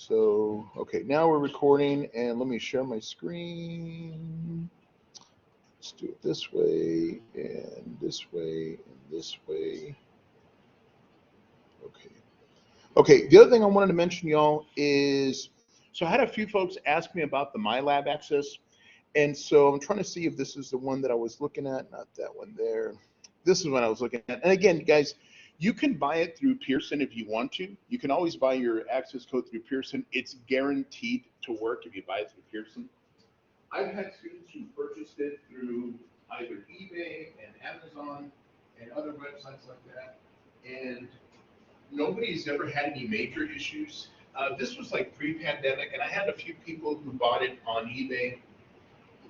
So, okay, now we're recording, and let me share my screen. Let's do it this way, and this way, and this way. Okay. Okay, the other thing I wanted to mention, y'all, is so I had a few folks ask me about the MyLab access, and so I'm trying to see if this is the one that I was looking at, not that one there. This is what I was looking at. And again, guys, you can buy it through Pearson if you want to. You can always buy your access code through Pearson. It's guaranteed to work if you buy it through Pearson. I've had students who purchased it through either eBay and Amazon and other websites like that, and nobody's ever had any major issues. This was like pre-pandemic, and I had a few people who bought it on eBay,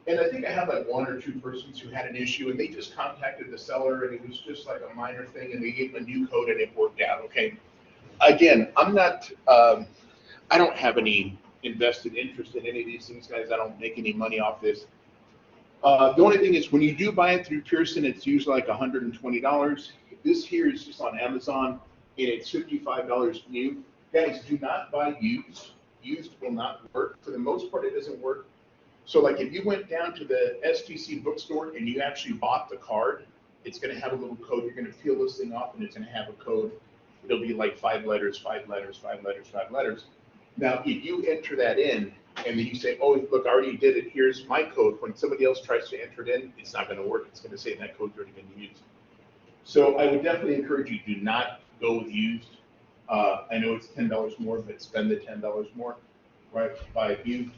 and I think I had like one or two persons who had an issue, and they just contacted the seller, and it was just like a minor thing, and they gave them a new code, and it worked out. Okay. Again, I'm not. I don't have any invested interest in any of these things, guys. I don't make any money off this. The only thing is, when you do buy it through Pearson, it's usually like $120. This here is just on Amazon, and it's $55 new. Guys, do not buy used. Used will not work. For the most part, it doesn't work. So like if you went down to the STC bookstore and you actually bought the card, it's going to have a little code. You're going to peel this thing off, and it's going to have a code. It'll be like 5 letters, 5 letters, 5 letters, 5 letters. Now, if you enter that in, and then you say, oh, look, I already did it, here's my code. When somebody else tries to enter it in, it's not going to work. It's going to say that code's already been used. So I would definitely encourage you, do not go with used. I know it's $10 more, but spend the $10 more, right, buy used.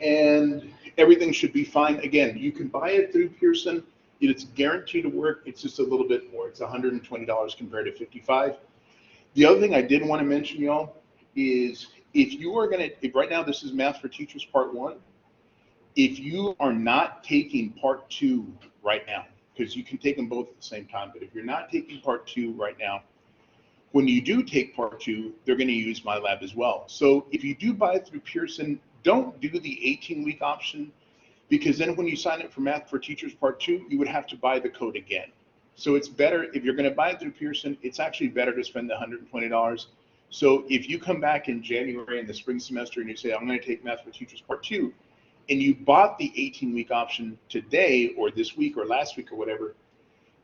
And everything should be fine. Again, you can buy it through Pearson. It's guaranteed to work. It's just a little bit more. It's $120 compared to $55. The other thing I did want to mention, y'all, is if you are going to, if right now this is Math for Teachers Part 1, if you are not taking Part 2 right now, because you can take them both at the same time, but if you're not taking Part 2 right now, when you do take Part 2, they're going to use MyLab as well. So if you do buy it through Pearson, don't do the 18-week option, because then when you sign up for Math for Teachers Part 2, you would have to buy the code again. So it's better, if you're going to buy it through Pearson, it's actually better to spend the $120. So if you come back in January in the spring semester and you say, I'm going to take Math for Teachers Part 2, and you bought the 18-week option today or this week or last week or whatever,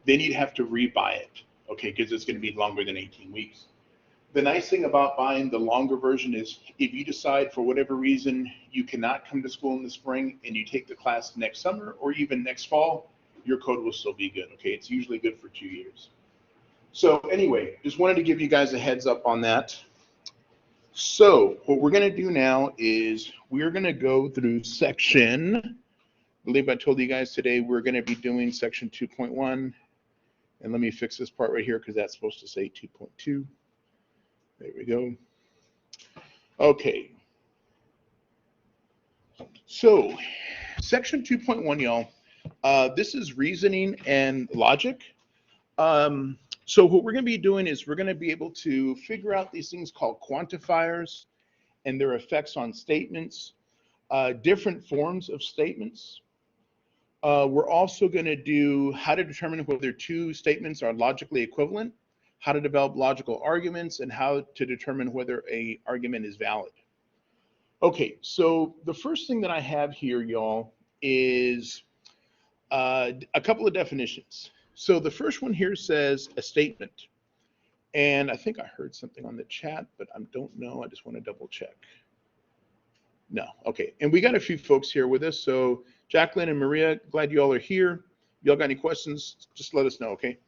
then you'd have to rebuy it, okay, because it's going to be longer than 18 weeks. The nice thing about buying the longer version is if you decide for whatever reason you cannot come to school in the spring and you take the class next summer or even next fall, your code will still be good, okay? It's usually good for 2 years. So anyway, just wanted to give you guys a heads up on that. So what we're going to do now is we're going to go through section, I believe I told you guys today we're going to be doing section 2.1. And let me fix this part right here because that's supposed to say 2.2. There we go. Okay. So section 2.1, y'all, this is reasoning and logic. So what we're going to be doing is we're going to be able to figure out these things called quantifiers and their effects on statements, different forms of statements. We're also going to do how to determine whether two statements are logically equivalent, how to develop logical arguments, and how to determine whether an argument is valid. Okay, so the first thing that I have here, y'all, is a couple of definitions. So the first one here says a statement. And I think I heard something on the chat, but I don't know. I just want to double check. No, okay. And we got a few folks here with us. So Jacqueline and Maria, glad you all are here. Y'all got any questions? Just let us know, okay?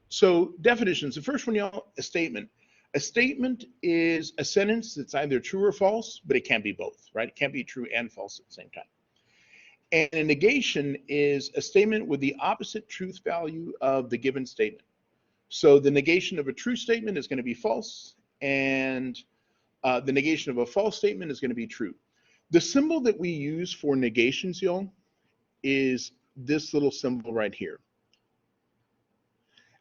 So definitions. The first one, y'all, a statement. A statement is a sentence that's either true or false, but it can't be both, right? It can't be true and false at the same time. And a negation is a statement with the opposite truth value of the given statement. So the negation of a true statement is going to be false, and the negation of a false statement is going to be true. The symbol that we use for negations, y'all, is this little symbol right here.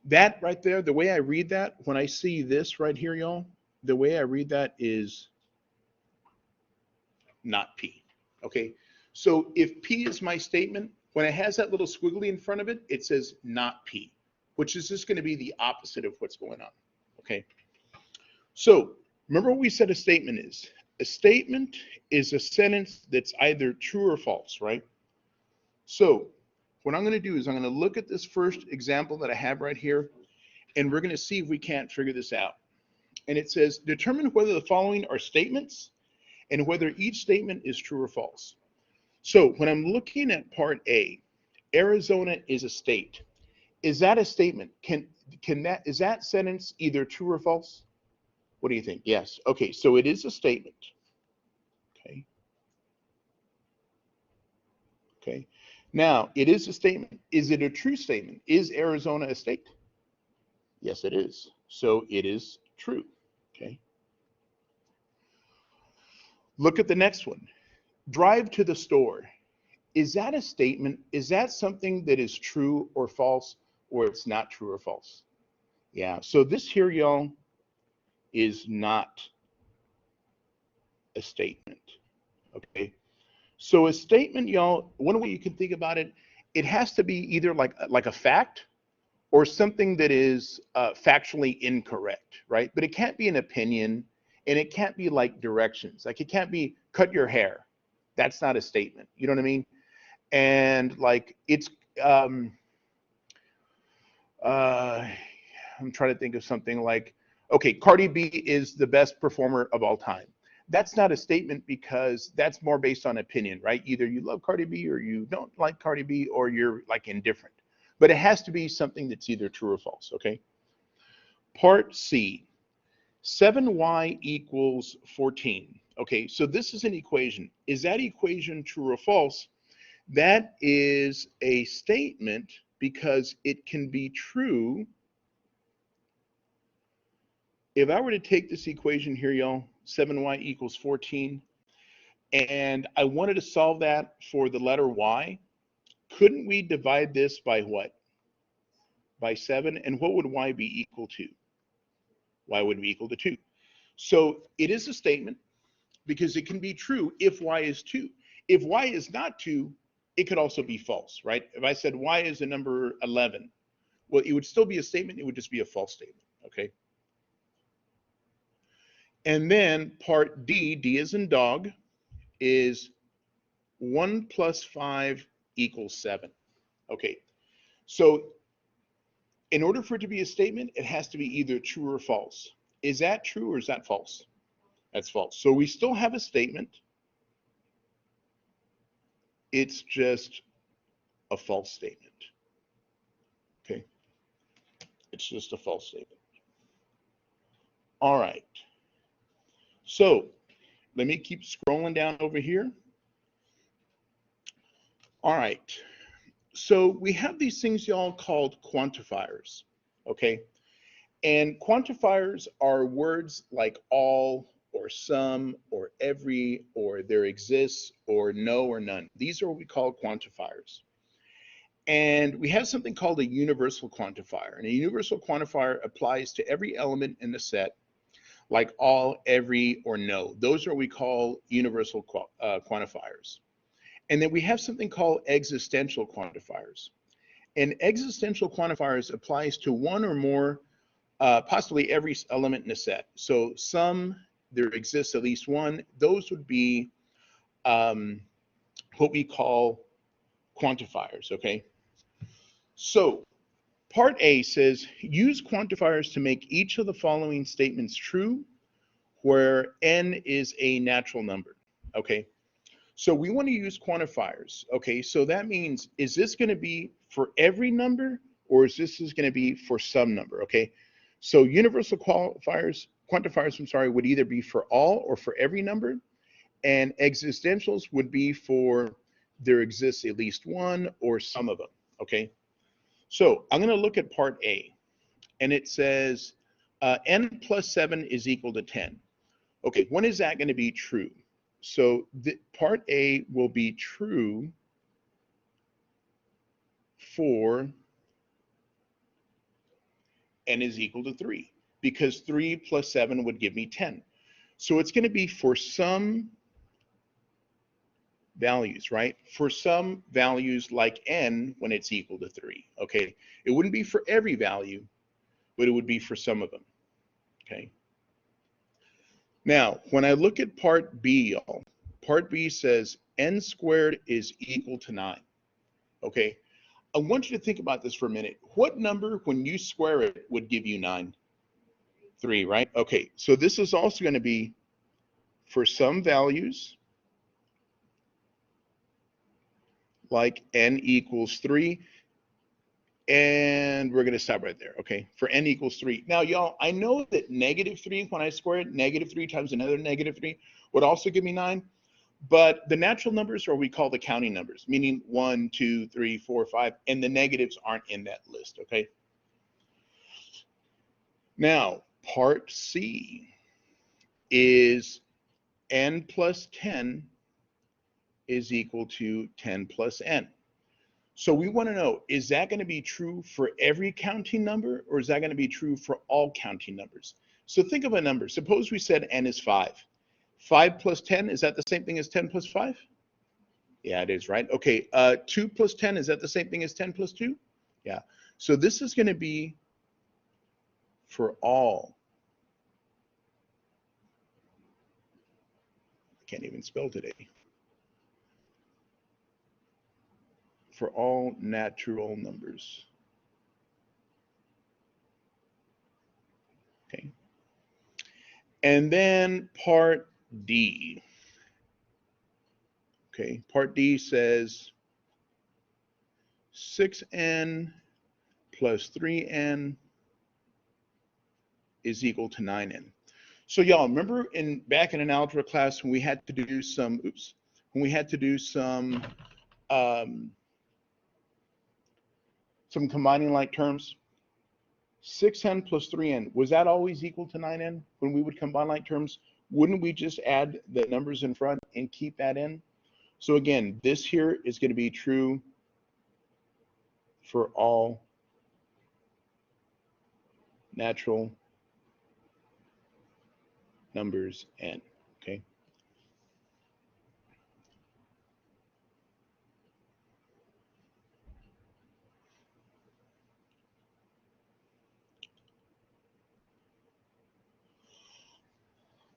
That right there, the way I read that, when I see this right here, y'all, the way I read that is not P, okay? So if P is my statement, when it has that little squiggly in front of it, it says not P, which is just going to be the opposite of what's going on, Okay. So remember what we said a statement is. A statement is a sentence that's either true or false, right? So what I'm going to do is I'm going to look at this first example that I have right here, and we're going to see if we can't figure this out. And it says, determine whether the following are statements and whether each statement is true or false. So when I'm looking at part A, Arizona is a state. Is that a statement? Is that sentence either true or false? What do you think? Yes. Okay, so it is a statement. Okay. Okay. Now, it is a statement. Is it a true statement? Is Arizona a state? Yes, it is. So it is true. Okay. Look at the next one. Drive to the store. Is that a statement? Is that something that is true or false, or it's not true or false? Yeah. So this here, y'all, is not a statement. Okay. So a statement, y'all, one way you can think about it, it has to be either like a fact or something that is factually incorrect, right? But it can't be an opinion, and it can't be like directions. Like it can't be cut your hair. That's not a statement. You know what I mean? And like it's uh, I'm trying to think of something like, okay, Cardi B is the best performer of all time. That's not a statement because that's more based on opinion, right? Either you love Cardi B or you don't like Cardi B or you're like indifferent. But it has to be something that's either true or false, okay? Part C, 7y equals 14. Okay, so this is an equation. Is that equation true or false? That is a statement because it can be true. If I were to take this equation here, y'all, 7y equals 14, and I wanted to solve that for the letter y, couldn't we divide this by what? By 7, and what would y be equal to? Y would be equal to 2. So it is a statement because it can be true if y is 2. If y is not 2, it could also be false, right? If I said y is the number 11, well, it would still be a statement. It would just be a false statement, okay? And then part D, D as in dog, is 1 plus 5 equals 7. Okay, so in order for it to be a statement, it has to be either true or false. Is that true or is that false? That's false. So we still have a statement. It's just a false statement. Okay, it's just a false statement. All right. So let me keep scrolling down over here. All right. So we have these things, y'all, called quantifiers. Okay. And quantifiers are words like all or some or every or there exists or no or none. These are what we call quantifiers. And we have something called a universal quantifier. And a universal quantifier applies to every element in the set, like all, every, or no. Those are what we call universal quantifiers. And then we have something called existential quantifiers. And existential quantifiers applies to one or more, possibly every element in a set. So some, there exists at least one. Those would be what we call quantifiers, okay? So part A says, use quantifiers to make each of the following statements true where n is a natural number, okay? So we want to use quantifiers, okay? So that means, is this going to be for every number or is this going to be for some number, okay? So universal quantifiers, I'm sorry, would either be for all or for every number, and existentials would be for there exists at least one or some of them, okay? So I'm going to look at part A, and it says n plus 7 is equal to 10. Okay, when is that going to be true? So the part A will be true for n is equal to 3, because 3 plus 7 would give me 10. So it's going to be for some values, right? For some values like n when it's equal to 3, okay? It wouldn't be for every value, but it would be for some of them. okay? Now, when I look at part B, y'all, part B says n squared is equal to 9, okay? I want you to think about this for a minute. What number, when you square it, would give you 9? 3, right? Okay, so this is also going to be for some values, like n equals 3, and we're going to stop right there, okay? For n equals 3. Now, y'all, I know that -3, when I square it, -3 times another -3 would also give me 9, but the natural numbers are what we call the counting numbers, meaning 1, 2, 3, 4, 5, and the negatives aren't in that list, okay? Now, part C is n plus 10 is equal to 10 plus n. So we want to know, is that going to be true for every counting number, or is that going to be true for all counting numbers? So think of a number. Suppose we said n is 5. 5 plus 10, is that the same thing as 10 plus 5? Yeah, it is, right? Okay, 2 plus 10, is that the same thing as 10 plus 2? Yeah. So this is going to be for all. I can't even spell today. For all natural numbers. Okay. And then part D. Okay, part D says 6n plus 3n is equal to 9n. So y'all remember back in an algebra class when we had to do some, some combining like terms? 6n plus 3n, was that always equal to 9n when we would combine like terms? Wouldn't we just add the numbers in front and keep that in? So again, this here is going to be true for all natural numbers n, okay?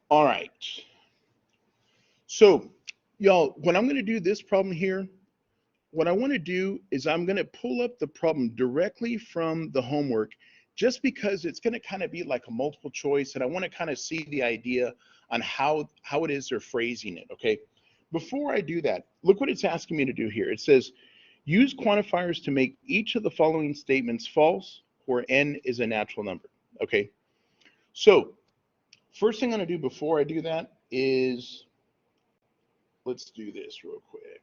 All right. So, y'all, when I'm going to do this problem here, what I want to do is I'm going to pull up the problem directly from the homework, just because it's going to kind of be like a multiple choice, and I want to kind of see the idea on how it is they're phrasing it, okay? Before I do that, look what it's asking me to do here. It says, use quantifiers to make each of the following statements false, where n is a natural number, okay? So, first thing I'm going to do before I do that is, let's do this real quick.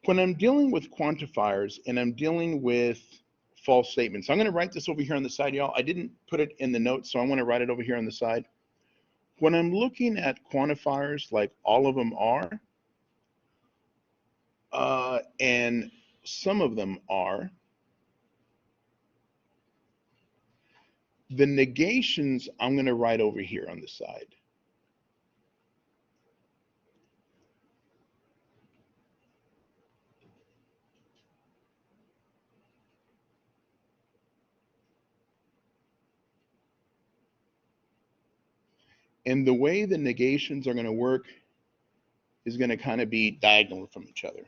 When I'm dealing with quantifiers and I'm dealing with false statements, I'm going to write this over here on the side, y'all. I didn't put it in the notes, so I want to write it over here on the side. When I'm looking at quantifiers, like all of them are, and some of them are, the negations I'm going to write over here on the side. And the way the negations are going to work is going to kind of be diagonal from each other.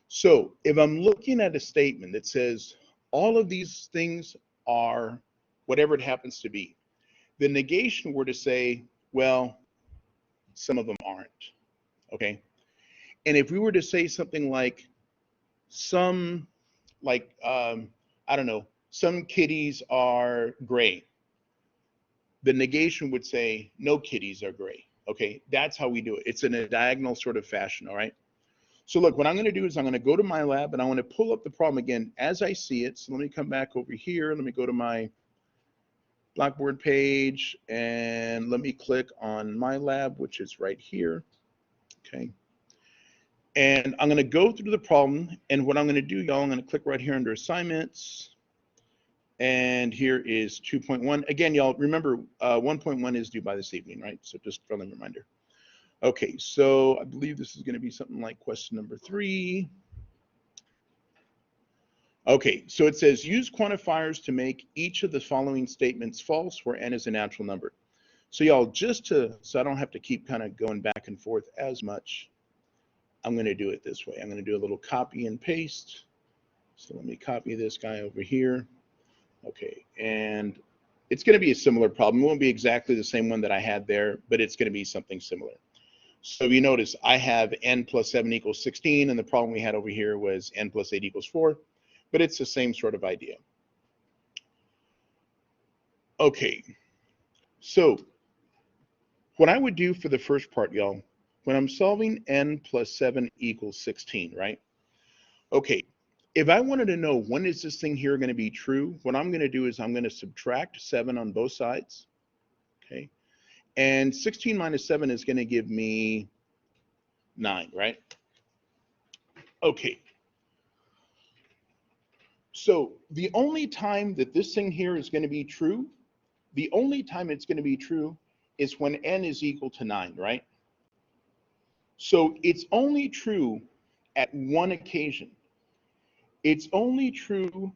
So if I'm looking at a statement that says all of these things are whatever it happens to be, the negation were to say, well, some of them aren't, okay? And if we were to say something like some, like, I don't know, some kitties are gray, the negation would say no kitties are gray, okay? That's how we do it. It's in a diagonal sort of fashion, all right? So look, what I'm going to do is I'm going to go to MyLab and I want to pull up the problem again as I see it. So let me come back over here. Let me go to my Blackboard page and let me click on MyLab, which is right here. Okay. And I'm going to go through the problem. And what I'm going to do, y'all, I'm going to click right here under assignments. And here is 2.1. Again, y'all, remember 1.1 is due by this evening, right? So just friendly reminder. Okay, so I believe this is going to be something like question number 3. Okay, so it says use quantifiers to make each of the following statements false where n is a natural number. So y'all, so I don't have to keep kind of going back and forth as much, I'm going to do it this way. I'm going to do a little copy and paste. So let me copy this guy over here. Okay, and it's going to be a similar problem. It won't be exactly the same one that I had there, but it's going to be something similar. So you notice I have n plus 7 equals 16, and the problem we had over here was n plus 8 equals 4, but it's the same sort of idea. Okay, so what I would do for the first part, y'all, when I'm solving n plus 7 equals 16, right? Okay, if I wanted to know when is this thing here going to be true, what I'm going to do is I'm going to subtract 7 on both sides, okay? And 16 minus 7 is going to give me 9, right? Okay. So the only time that this thing here is going to be true, the only time it's going to be true is when n is equal to 9, right? So it's only true at one occasion. It's only true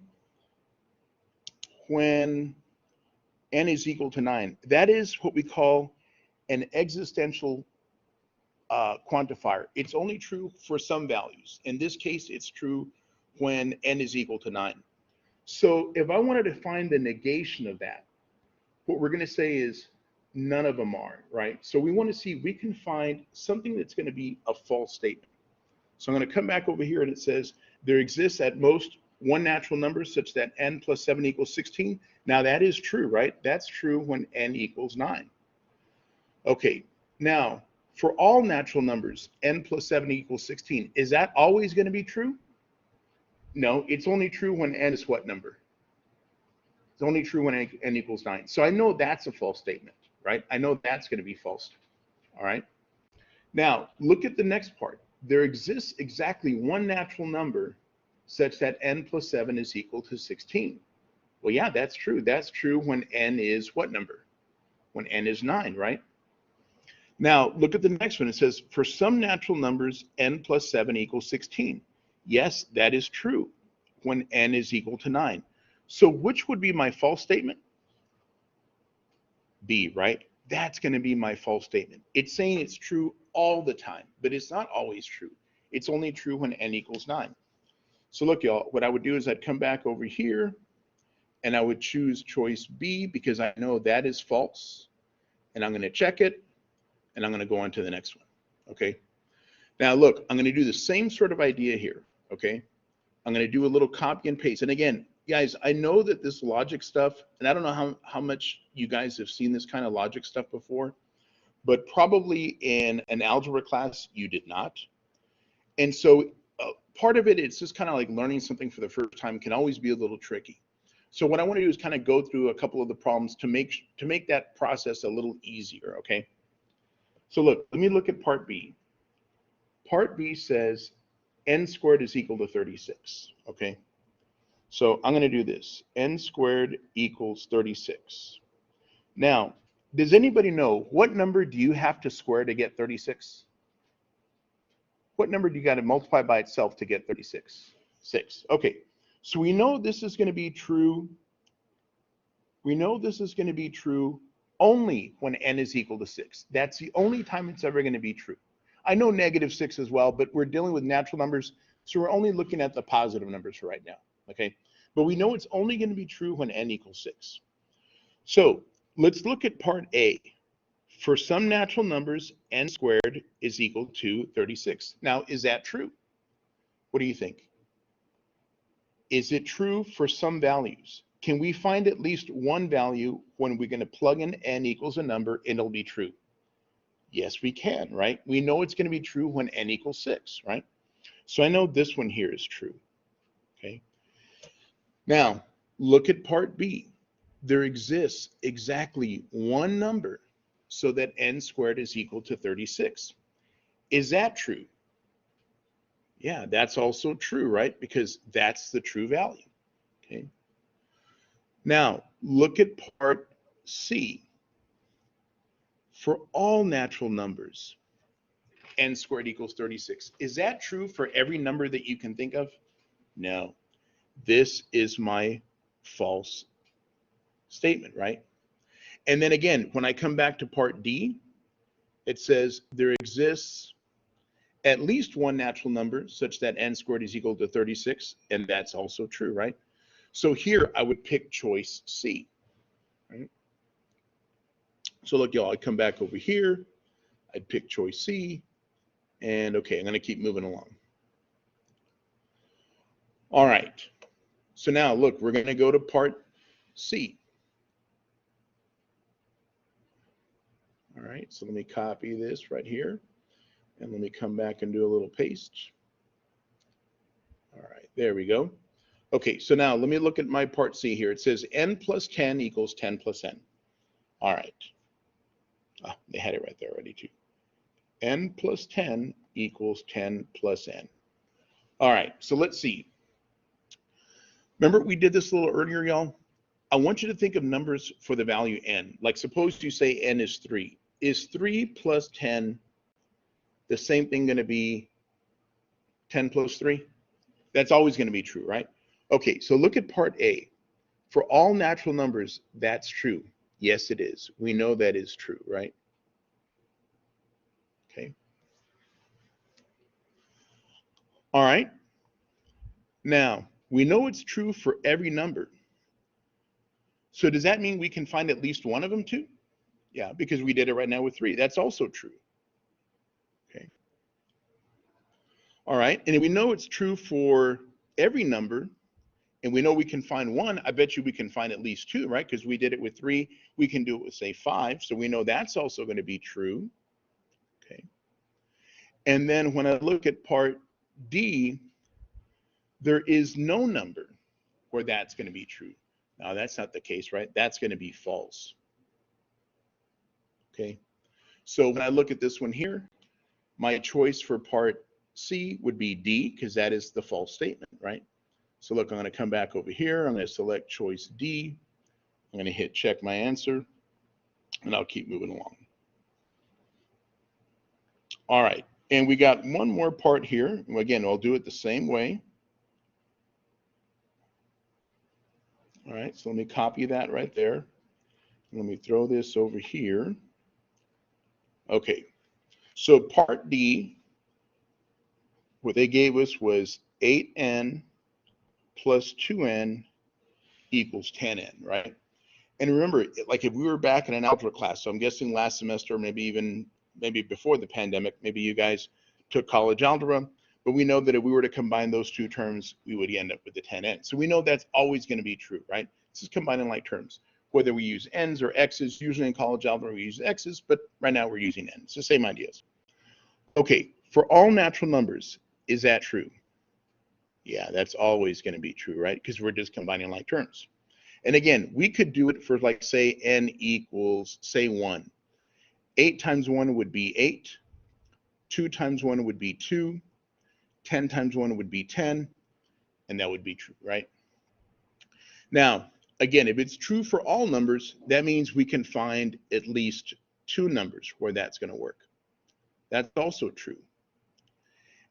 when n is equal to 9. That is what we call an existential quantifier. It's only true for some values. In this case, it's true when n is equal to 9. So if I wanted to find the negation of that, what we're going to say is none of them are, right? So we want to see if we can find something that's going to be a false statement. So I'm going to come back over here and it says there exists at most one natural number such that n plus 7 equals 16. Now that is true, right? That's true when n equals 9. Okay, now for all natural numbers, n plus 7 equals 16. Is that always going to be true? No, it's only true when n is what number? It's only true when n equals 9. So I know that's a false statement, right? I know that's going to be false. All right. Now, look at the next part. There exists exactly one natural number such that n plus 7 is equal to 16. Well, yeah, that's true. That's true when n is what number? When n is 9, right? Now, look at the next one. It says, for some natural numbers, n plus 7 equals 16. Yes, that is true when n is equal to 9. So which would be my false statement? B, right? That's going to be my false statement. It's saying it's true all the time, but it's not always true. It's only true when n equals 9. So look, y'all, what I would do is I'd come back over here and I would choose choice B because I know that is false. And I'm going to check it and I'm going to go on to the next one. Okay. Now look, I'm going to do the same sort of idea here. Okay. I'm going to do a little copy and paste. And again, guys, I know that this logic stuff, and I don't know how much you guys have seen this kind of logic stuff before, but probably in an algebra class, you did not. And so part of it, it's just kind of like learning something for the first time can always be a little tricky. So what I want to do is kind of go through a couple of the problems to make that process a little easier, okay? So look, let me look at part B. Part B says n squared is equal to 36, okay? So I'm going to do this. N squared equals 36. Now, does anybody know what number do you have to square to get 36? What number do you got to multiply by itself to get 36? 6. Okay, so we know this is going to be true. We know this is going to be true only when n is equal to 6. That's the only time it's ever going to be true. I know -6 as well, but we're dealing with natural numbers, so we're only looking at the positive numbers for right now, okay? But we know it's only going to be true when n equals 6. So let's look at part A. For some natural numbers, n squared is equal to 36. Now, is that true? What do you think? Is it true for some values? Can we find at least one value when we're going to plug in n equals a number and it'll be true? Yes, we can, right? We know it's going to be true when n equals 6, right? So I know this one here is true, okay? Now, look at part B. There exists exactly one number so that n squared is equal to 36. Is that true? Yeah, that's also true, right? Because that's the true value, okay? Now, look at part C. For all natural numbers, n squared equals 36. Is that true for every number that you can think of? No. this is my false statement, right? And then again, when I come back to part D, it says there exists at least one natural number such that n squared is equal to 36, and that's also true, right? So here I would pick choice C, right? So look, y'all, I'd come back over here, I'd pick choice C, and okay, I'm gonna keep moving along. All right, so now look, we're gonna go to part C. All right, so let me copy this right here, and let me come back and do a little paste. All right, there we go. Okay, so now let me look at my part C here. It says n plus 10 equals 10 plus n. All right. They had it right there already too. N plus 10 equals 10 plus n. All right, so let's see. Remember we did this a little earlier, y'all? I want you to think of numbers for the value n. Like suppose you say n is 3. Is 3 plus 10 the same thing going to be 10 plus 3? That's always going to be true, right? Okay, so look at part A. For all natural numbers, that's true. Yes, it is. We know that is true, right? Okay. All right. Now, we know it's true for every number. So does that mean we can find at least one of them too? Yeah, because we did it right now with 3. That's also true. Okay. All right. And if we know it's true for every number, and we know we can find one, I bet you we can find at least 2, right? Because we did it with 3. We can do it with, say, 5. So we know that's also going to be true. Okay. And then when I look at part D, there is no number where that's going to be true. Now, that's not the case, right? That's going to be false. Okay. So when I look at this one here, my choice for part C would be D, because that is the false statement, right? So look, I'm going to come back over here. I'm going to select choice D. I'm going to hit check my answer, and I'll keep moving along. All right. And we got one more part here. Again, I'll do it the same way. All right, so let me copy that right there. Let me throw this over here. Okay, so part D, what they gave us was 8n plus 2n equals 10n, right? And remember, like if we were back in an algebra class, so I'm guessing last semester, maybe before the pandemic, maybe you guys took college algebra, but we know that if we were to combine those two terms, we would end up with the 10n. So we know that's always going to be true, right? This is combining like terms. Whether we use n's or x's, usually in college algebra we use x's, but right now we're using n's. It's the same ideas. Okay, for all natural numbers, is that true? Yeah, that's always going to be true, right? Because we're just combining like terms. And again, we could do it for like say n equals say 1. 8 times 1 would be 8. 2 times 1 would be 2. 10 times 1 would be 10. And that would be true, right? Now, again, if it's true for all numbers, that means we can find at least 2 numbers where that's going to work. That's also true.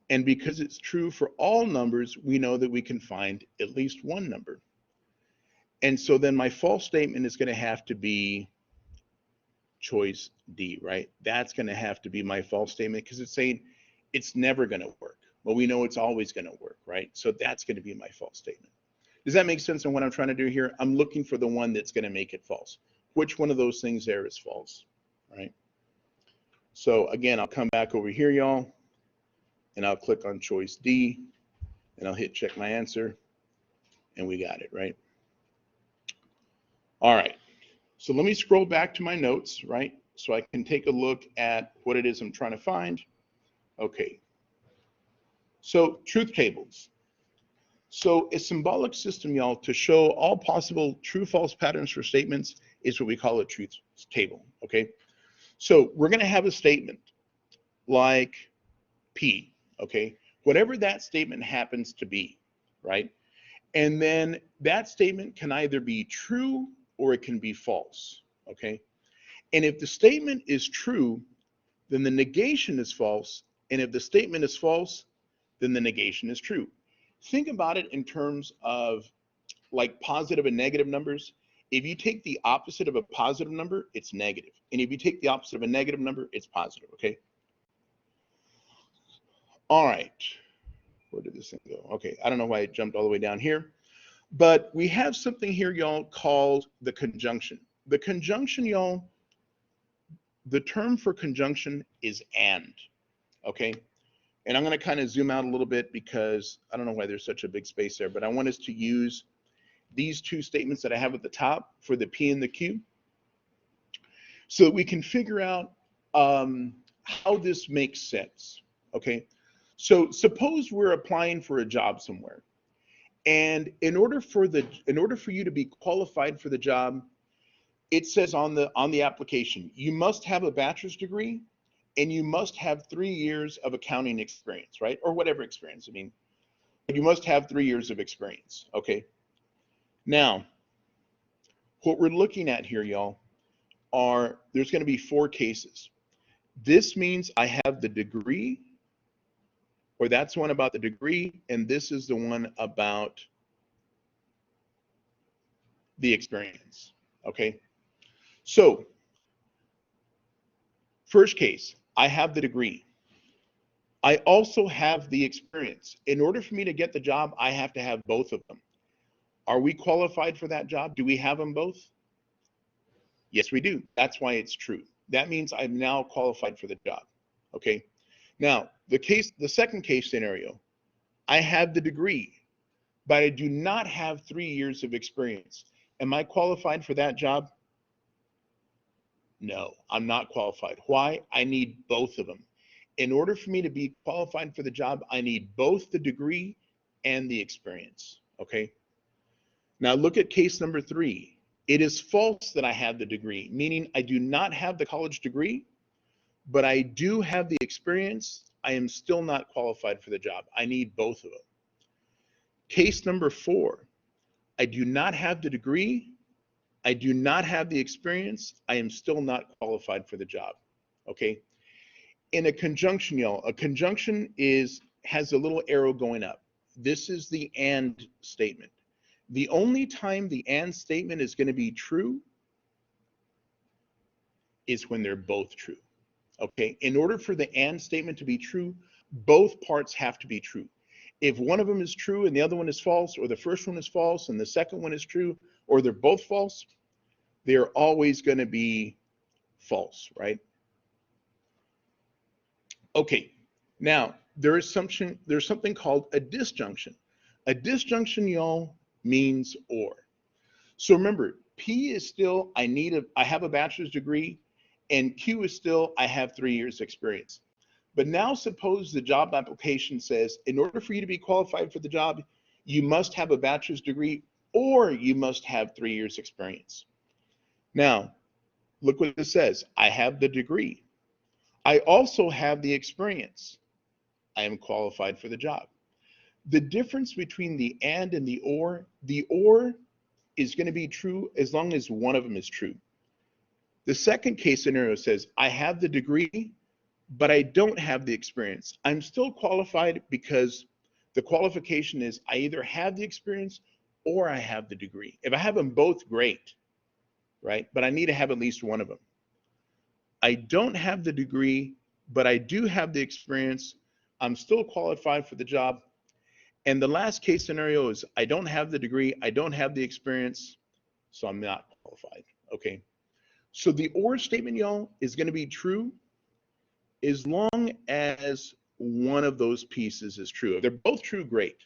And because it's true for all numbers, we know that we can find at least 1 number. And so then my false statement is going to have to be choice D, right? That's going to have to be my false statement because it's saying it's never going to work. Well, we know it's always going to work, right? So that's going to be my false statement. Does that make sense on what I'm trying to do here? I'm looking for the one that's going to make it false. Which one of those things there is false, right? So again, I'll come back over here, y'all, and I'll click on choice D, and I'll hit check my answer, and we got it, right? All right, so let me scroll back to my notes, right? So I can take a look at what it is I'm trying to find. Okay, so truth tables. So a symbolic system, y'all, to show all possible true-false patterns for statements is what we call a truth table, okay? So we're gonna have a statement like P, okay? Whatever that statement happens to be, right? And then that statement can either be true or it can be false, okay? And if the statement is true, then the negation is false. And if the statement is false, then the negation is true. think about it in terms of like positive and negative numbers. If you take the opposite of a positive number, it's negative. And if you take the opposite of a negative number, it's positive, okay? All right, where did this thing go? Okay, I don't know why it jumped all the way down here, but we have something here, y'all, called the conjunction. The conjunction, y'all, the term for conjunction is and, okay? And I'm gonna kind of zoom out a little bit because I don't know why there's such a big space there, but I want us to use these two statements that I have at the top for the P and the Q so that we can figure out how this makes sense, okay? So suppose we're applying for a job somewhere, and in order for you to be qualified for the job, it says on the application, you must have a bachelor's degree and you must have 3 years of accounting experience, right? Or whatever experience. I mean, you must have 3 years of experience, okay? Now, what we're looking at here, y'all, there's going to be 4 cases. This means I have the degree, or that's one about the degree, and this is the one about the experience, okay? So, first case, I have the degree. I also have the experience. In order for me to get the job, I have to have both of them. Are we qualified for that job? Do we have them both? Yes, we do. That's why it's true. That means I'm now qualified for the job, okay? Now, the second case scenario, I have the degree, but I do not have 3 years of experience. Am I qualified for that job? No, I'm not qualified. Why? I need both of them. In order for me to be qualified for the job, I need both the degree and the experience, okay? Now look at case number 3. It is false that I have the degree, meaning I do not have the college degree, but I do have the experience. I am still not qualified for the job. I need both of them. Case number 4, I do not have the degree. I do not have the experience. I am still not qualified for the job, okay? In a conjunction, y'all, a conjunction has a little arrow going up. This is the and statement. The only time the and statement is going to be true is when they're both true, okay? In order for the and statement to be true, both parts have to be true. If one of them is true and the other one is false, or the first one is false and the second one is true, or they're both false, they're always going to be false, right? Okay, now there's something called a disjunction. A disjunction, y'all, means or. So remember, P is still I have a bachelor's degree, and Q is still I have 3 years experience. But now suppose the job application says, in order for you to be qualified for the job, you must have a bachelor's degree or you must have 3 years experience. Now, look what it says. I have the degree. I also have the experience. I am qualified for the job. The difference between the and the or is going to be true as long as one of them is true. The second case scenario says, I have the degree, but I don't have the experience. I'm still qualified because the qualification is I either have the experience or I have the degree. If I have them both, great, right? But I need to have at least one of them. I don't have the degree, but I do have the experience. I'm still qualified for the job. And the last case scenario is I don't have the degree, I don't have the experience, so I'm not qualified, okay? So the or statement, y'all, is going to be true as long as one of those pieces is true. If they're both true, great.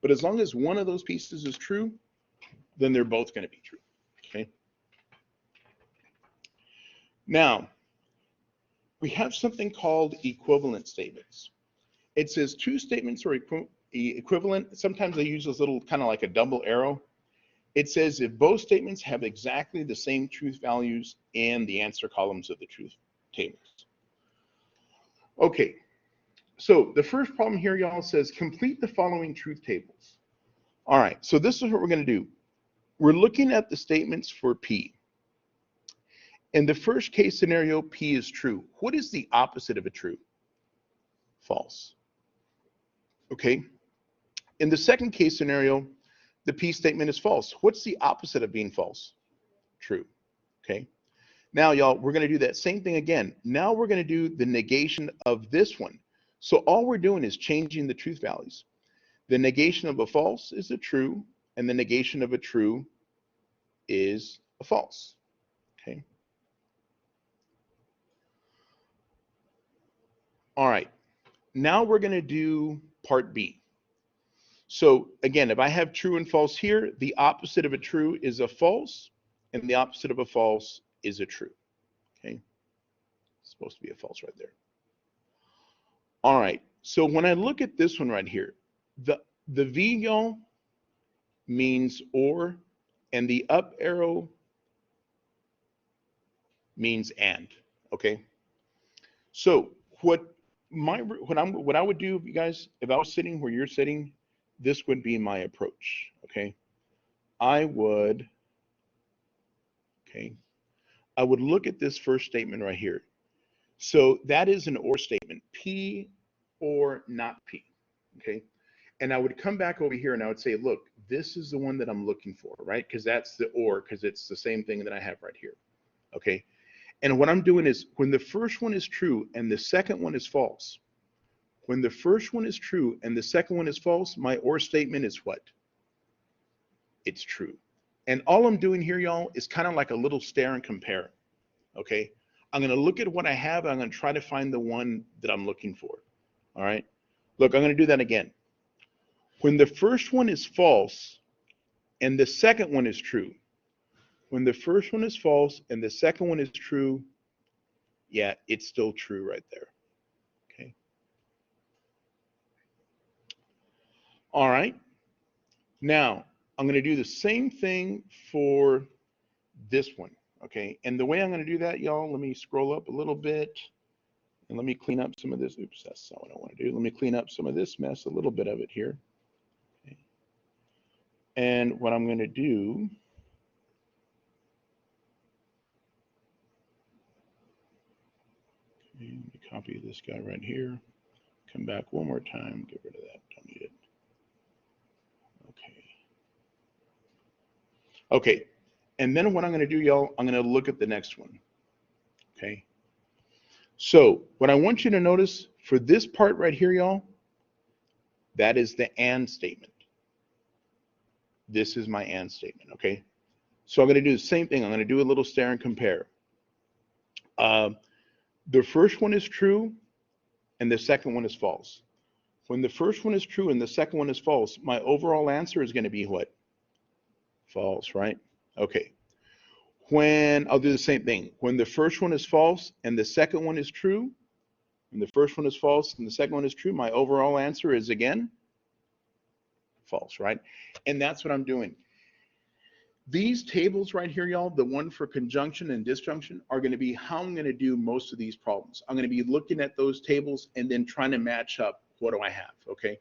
But as long as one of those pieces is true, then they're both going to be true, okay? Now, we have something called equivalent statements. It says 2 statements are equivalent. Sometimes they use this little kind of like a double arrow. It says if both statements have exactly the same truth values in the answer columns of the truth tables. Okay, so the first problem here, y'all, says complete the following truth tables. All right, so this is what we're going to do. We're looking at the statements for P. In the first case scenario, P is true. What is the opposite of a true? False. Okay. In the second case scenario, the P statement is false. What's the opposite of being false? True. Okay. Now, y'all, we're going to do that same thing again. Now we're going to do the negation of this one. So all we're doing is changing the truth values. The negation of a false is a true, and the negation of a true is a false. Okay. All right. Now we're going to do part B. So again, if I have true and false here, the opposite of a true is a false, and the opposite of a false is a true. Okay. It's supposed to be a false right there. All right. So when I look at this one right here, the V, y'all, means or, and the up arrow means and. Okay. So what I would do, you guys, if I was sitting where you're sitting, this would be my approach. Okay. I would look at this first statement right here. So that is an or statement, P or not P. Okay. And I would come back over here and I would say, look, this is the one that I'm looking for, right? Because that's the or, because it's the same thing that I have right here. Okay. And what I'm doing is when the first one is true and the second one is false, when the first one is true and the second one is false, my or statement is what? It's true. And all I'm doing here, y'all, is kind of like a little stare and compare. Okay. I'm going to look at what I have. And I'm going to try to find the one that I'm looking for. All right. Look, I'm going to do that again. When the first one is false and the second one is true, when the first one is false and the second one is true, yeah, it's still true right there. Okay. All right. Now, I'm going to do the same thing for this one. Okay. And the way I'm going to do that, y'all, let me scroll up a little bit and let me clean up some of this. Oops, that's not what I want to do. Let me clean up some of this mess, a little bit of it here. Okay. And what I'm going to do, okay, let me copy this guy right here. Come back one more time. Get rid of that. Don't need it. Okay. Okay. And then what I'm going to do, y'all, I'm going to look at the next one. Okay. So what I want you to notice for this part right here, y'all, that is the and statement. This is my and statement. Okay. So I'm going to do the same thing. I'm going to do a little stare and compare. The first one is true and the second one is false. When the first one is true and the second one is false, my overall answer is going to be what? False, right? Okay. When I'll do the same thing. When the first one is false and the second one is true, and the first one is false and the second one is true, my overall answer is again false, right? And that's what I'm doing. These tables right here, y'all, the one for conjunction and disjunction, are going to be how I'm going to do most of these problems. I'm going to be looking at those tables and then trying to match up what do I have, okay?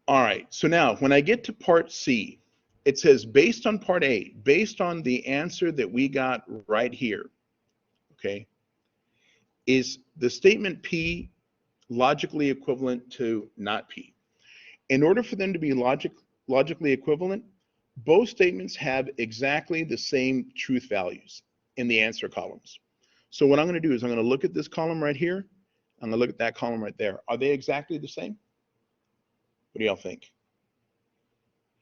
All right, so now when I get to part C, it says based on part A, based on the answer that we got right here, okay, is the statement P logically equivalent to not P? In order for them to be logically equivalent, both statements have exactly the same truth values in the answer columns. So what I'm going to do is I'm going to look at this column right here. I'm going to look at that column right there. Are they exactly the same? What do y'all think?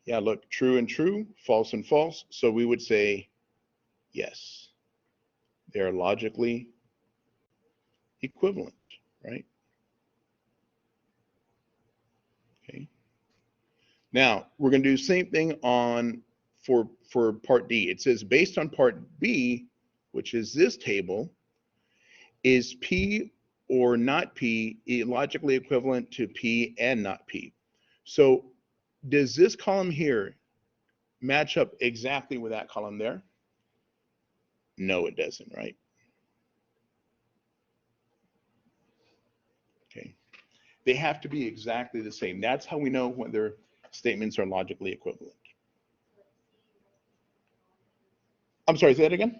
Yeah, look, true and true, false and false. So we would say yes, they are logically equivalent, right? Okay. Now we're going to do the same thing for part D. It says based on part B, which is this table, is P or not P logically equivalent to P and not P? So does this column here match up exactly with that column there? No, it doesn't, right? Okay. They have to be exactly the same. That's how we know whether statements are logically equivalent. I'm sorry, say that again?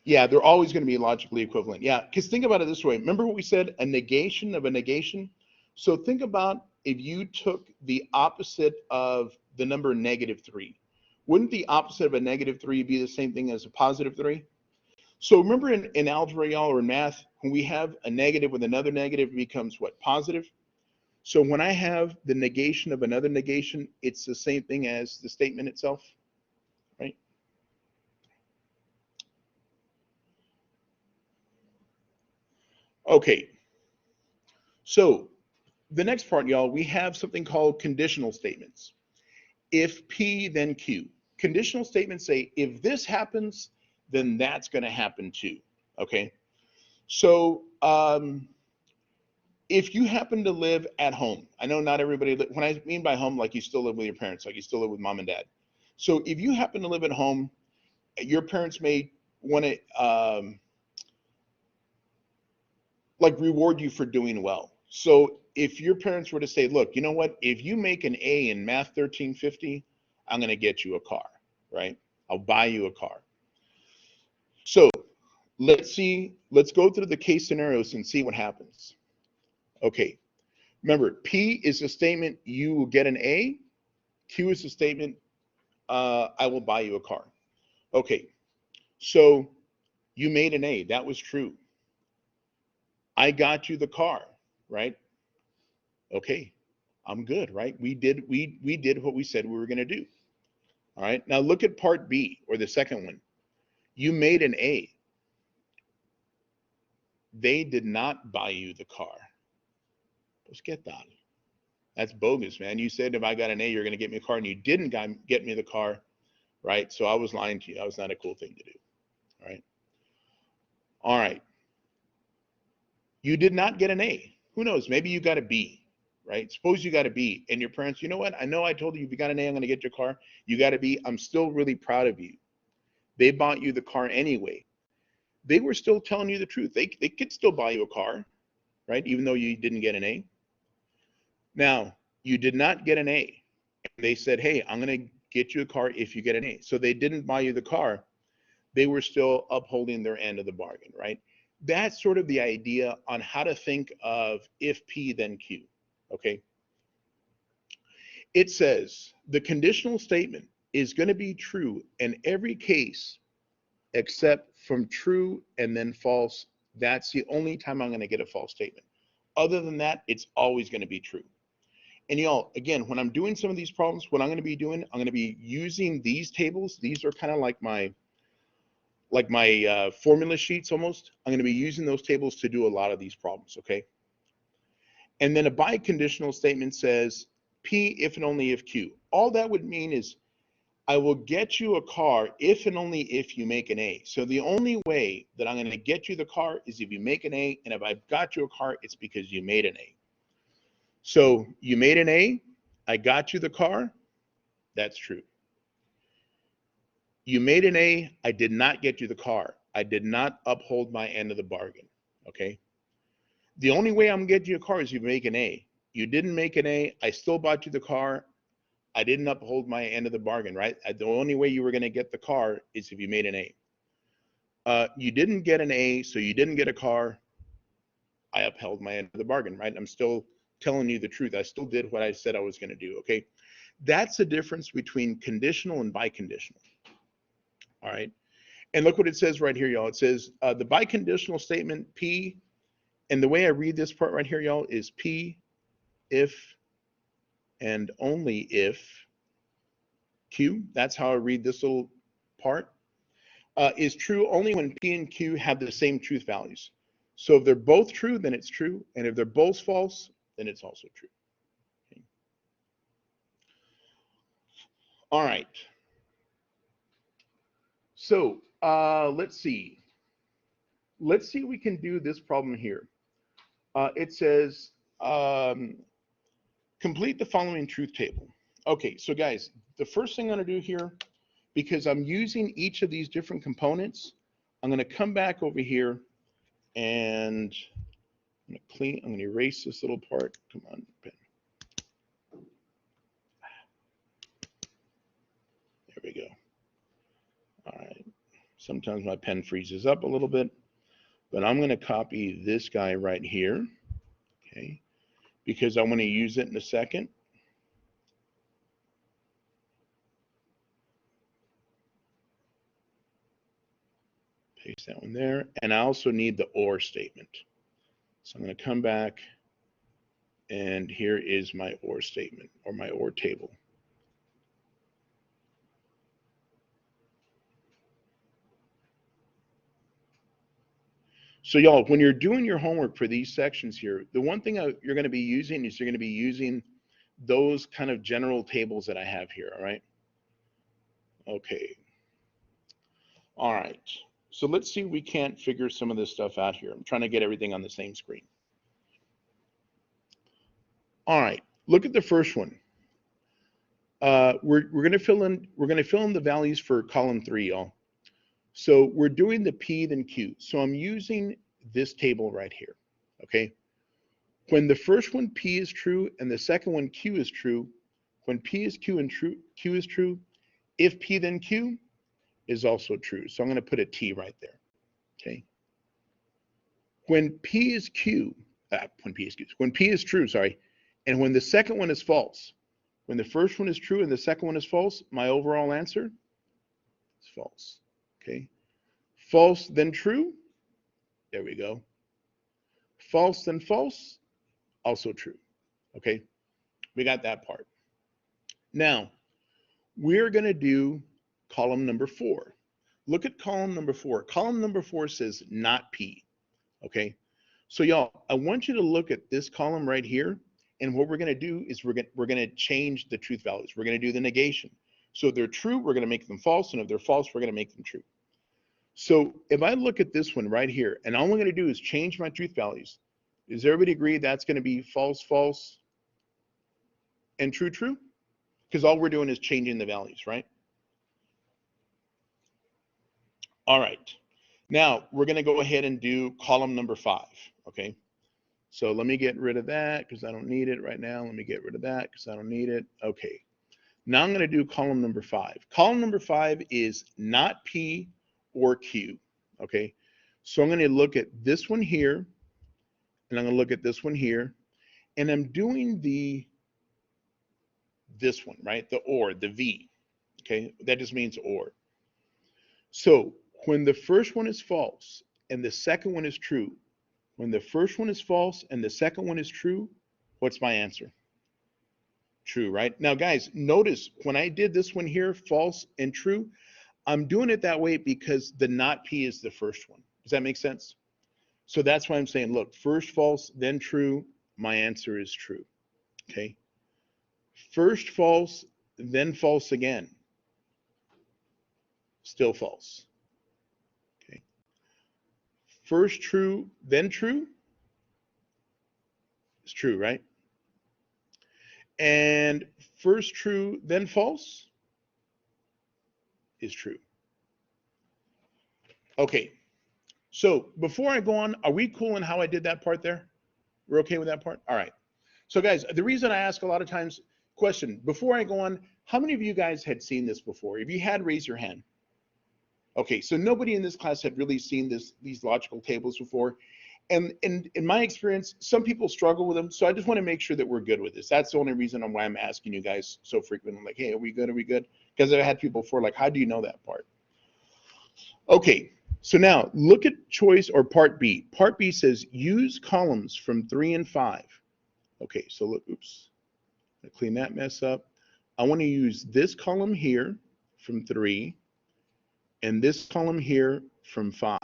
Yeah, they're always going to be logically equivalent. Yeah, because think about it this way. Remember what we said, a negation of a negation? So think about if you took the opposite of the number -3. Wouldn't the opposite of a -3 be the same thing as a +3? So remember in algebra, y'all, or in math, when we have a negative with another negative, it becomes what? Positive. So when I have the negation of another negation, it's the same thing as the statement itself, right? Okay, so the next part, y'all, we have something called conditional statements. If P, then Q. Conditional statements say, if this happens, then that's going to happen too. Okay. So if you happen to live at home, I know not everybody, when I mean by home, like you still live with your parents, like you still live with mom and dad. So if you happen to live at home, your parents may want to like reward you for doing well. So if your parents were to say, look, you know what, if you make an A in Math 1350, I'm going to get you a car, right? I'll buy you a car. So let's go through the case scenarios and see what happens. Okay, remember, P is a statement, you will get an A. Q is a statement, I will buy you a car. Okay, so you made an A, that was true. I got you the car, right? Okay, I'm good, right? We did what we said we were going to do. All right. Now look at part B, or the second one. You made an A. They did not buy you the car. Pues qué tal? That's bogus, man. You said if I got an A, you're going to get me a car, and you didn't get me the car, right? So I was lying to you. That was not a cool thing to do. All right. All right. You did not get an A. Who knows? Maybe you got a B, right? Suppose you got a B, and your parents, you know what? I know I told you if you got an A, I'm going to get your car. You got a B. I'm still really proud of you. They bought you the car anyway. They were still telling you the truth. They could still buy you a car, right? Even though you didn't get an A. Now, you did not get an A. They said, hey, I'm going to get you a car if you get an A. So they didn't buy you the car. They were still upholding their end of the bargain, right? That's sort of the idea on how to think of if P, then Q, okay? It says the conditional statement is going to be true in every case except from true and then false. That's the only time I'm going to get a false statement. Other than that, it's always going to be true. And y'all, again, when I'm doing some of these problems, what I'm going to be doing, I'm going to be using these tables. These are kind of like my formula sheets almost. I'm going to be using those tables to do a lot of these problems, okay? And then a biconditional statement says P if and only if Q. All that would mean is I will get you a car if and only if you make an A. So the only way that I'm going to get you the car is if you make an A, and if I've got you a car, it's because you made an A. So you made an A, I got you the car, that's true. You made an A, I did not get you the car. I did not uphold my end of the bargain, okay? The only way I'm getting you a car is if you make an A. You didn't make an A, I still bought you the car. I didn't uphold my end of the bargain, right? The only way you were going to get the car is if you made an A. You didn't get an A, so you didn't get a car. I upheld my end of the bargain, right? I'm still telling you the truth. I still did what I said I was going to do, okay? That's the difference between conditional and biconditional, all right? And look what it says right here, y'all. It says the biconditional statement, P, and the way I read this part right here, y'all, is P if and only if Q. That's how I read this little part. Is true only when P and Q have the same truth values. So if they're both true, then it's true. And if they're both false, then it's also true. Okay. All right. So let's see. Let's see if we can do this problem here. It says, complete the following truth table. Okay, so guys, the first thing I'm going to do here, because I'm using each of these different components, I'm going to come back over here and I'm going to erase this little part. Come on, pen. There we go. All right. Sometimes my pen freezes up a little bit, but I'm going to copy this guy right here, okay, because I want to use it in a second. Paste that one there. And I also need the OR statement. So I'm going to come back, and here is my OR statement, or my OR table. So y'all, when you're doing your homework for these sections here, the one thing you're going to be using is you're going to be using those kind of general tables that I have here, all right? Okay. All right. So let's see if we can't figure some of this stuff out here. I'm trying to get everything on the same screen. All right. Look at the first one. We're going to fill in the values for column 3, y'all. So we're doing the P then Q. So I'm using this table right here. Okay. When the first one P is true and the second one Q is true, when P is Q and Q is true, if P then Q is also true. So I'm going to put a T right there. Okay. When P is true, sorry, and when the second one is false, when the first one is true and the second one is false, my overall answer is false. Okay. False then true. There we go. False then false, also true. Okay. We got that part. Now, we're going to do column number 4. Look at column number 4. Column number 4 says not P. Okay. So y'all, I want you to look at this column right here. And what we're going to do is we're going to change the truth values. We're going to do the negation. So if they're true, we're going to make them false. And if they're false, we're going to make them true. So if I look at this one right here, and all I'm going to do is change my truth values. Does everybody agree that's going to be false, false, and true, true? Because all we're doing is changing the values, right? All right. Now we're going to go ahead and do column number 5. Okay. So let me get rid of that because I don't need it right now. Let me get rid of that because I don't need it. Okay. Now I'm going to do column number 5. Column number 5 is not P or Q. Okay. So I'm going to look at this one here, and I'm going to look at this one here, and I'm doing this one, right? The OR, the V. Okay. That just means OR. So when the first one is false and the second one is true, when the first one is false and the second one is true, what's my answer? True, right? Now, guys, notice when I did this one here, false and true, I'm doing it that way because the not P is the first one. Does that make sense? So that's why I'm saying, look, first false, then true. My answer is true. Okay. First false, then false again. Still false. Okay. First true, then true. It's true, right? And first true, then false is true. Okay. So before I go on, are we cool in how I did that part there? We're okay with that part? All right. So guys, the reason I ask a lot of times, question, before I go on, how many of you guys had seen this before? If you had, raise your hand. Okay, so nobody in this class had really seen these logical tables before. And in my experience, some people struggle with them. So I just want to make sure that we're good with this. That's the only reason why I'm asking you guys so frequently. I'm like, hey, are we good? Are we good? Because I've had people before, like, how do you know that part? Okay, so now look at choice or part B. Part B says use columns from 3 and 5. Okay, so look, oops, I clean that mess up. I want to use this column here from 3 and this column here from 5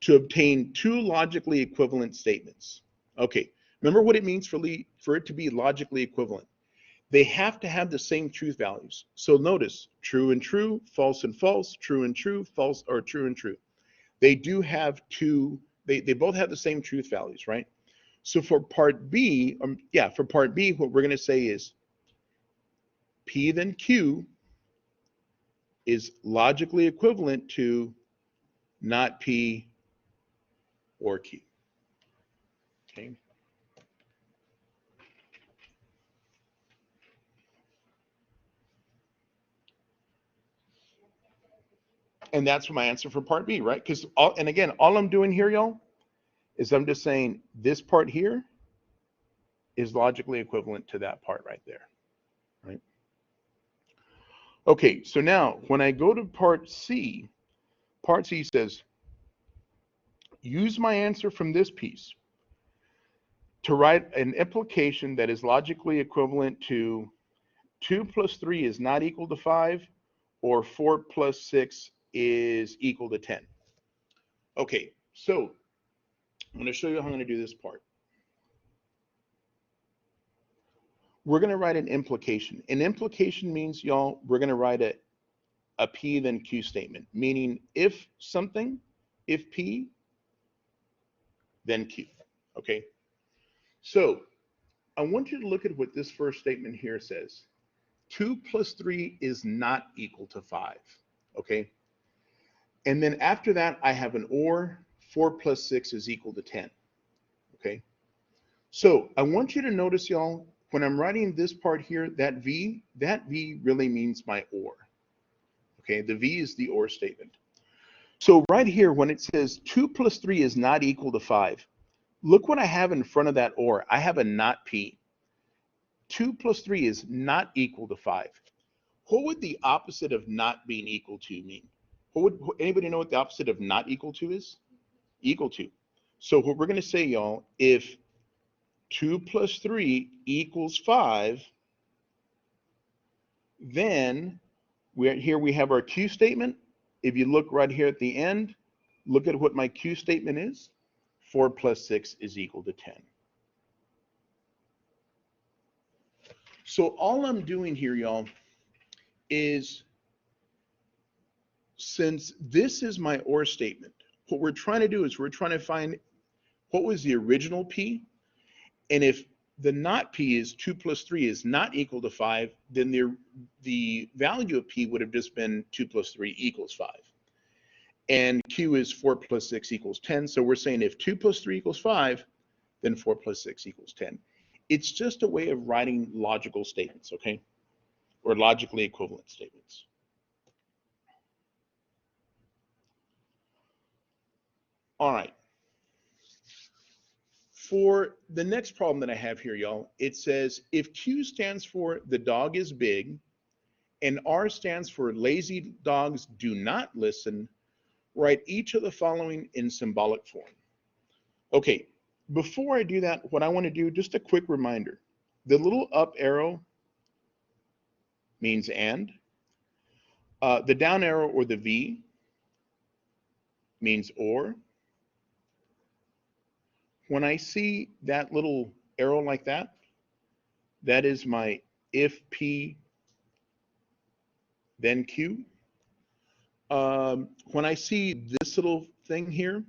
to obtain 2 logically equivalent statements. Okay, remember what it means for it to be logically equivalent. They have to have the same truth values. So notice true and true, false and false, true and true, false, or true and true. They do have they both have the same truth values, right? So for part B, for part B, what we're going to say is P then Q is logically equivalent to not P or Q. Okay. And that's my answer for part B, right? Because and again, all I'm doing here, y'all, is I'm just saying this part here is logically equivalent to that part right there, right? Okay, so now when I go to part C says, use my answer from this piece to write an implication that is logically equivalent to 2 plus 3 is not equal to 5, or 4 plus 6 is equal to 10. Okay, so I'm going to show you how I'm going to do this part. We're going to write an implication. An implication means, y'all, we're going to write a P then Q statement, meaning if something, if P, then Q. Okay, so I want you to look at what this first statement here says. 2 plus 3 is not equal to 5. Okay, and then after that, I have an or. 4 plus 6 is equal to 10. Okay, so I want you to notice, y'all, when I'm writing this part here, that V really means my or. Okay, the V is the or statement. So right here, when it says 2 plus 3 is not equal to 5, look what I have in front of that or. I have a not P. 2 plus 3 is not equal to 5. What would the opposite of not being equal to mean? Anybody know what the opposite of not equal to is? Equal to. So what we're going to say, y'all, if 2 plus 3 equals 5, then here we have our Q statement. If you look right here at the end, look at what my Q statement is. 4 plus 6 is equal to 10. So all I'm doing here, y'all, is since this is my or statement, what we're trying to do is we're trying to find what was the original P. And if the not P is 2 plus 3 is not equal to 5, then the value of P would have just been 2 plus 3 equals 5. And Q is 4 plus 6 equals 10. So we're saying if 2 plus 3 equals 5, then 4 plus 6 equals 10. It's just a way of writing logical statements, okay? Or logically equivalent statements. All right. For the next problem that I have here, y'all, it says if Q stands for the dog is big and R stands for lazy dogs do not listen, write each of the following in symbolic form. Okay, before I do that, what I want to do, just a quick reminder. The little up arrow means and. The down arrow or the V means or. When I see that little arrow like that, that is my if P, then Q. When I see this little thing here,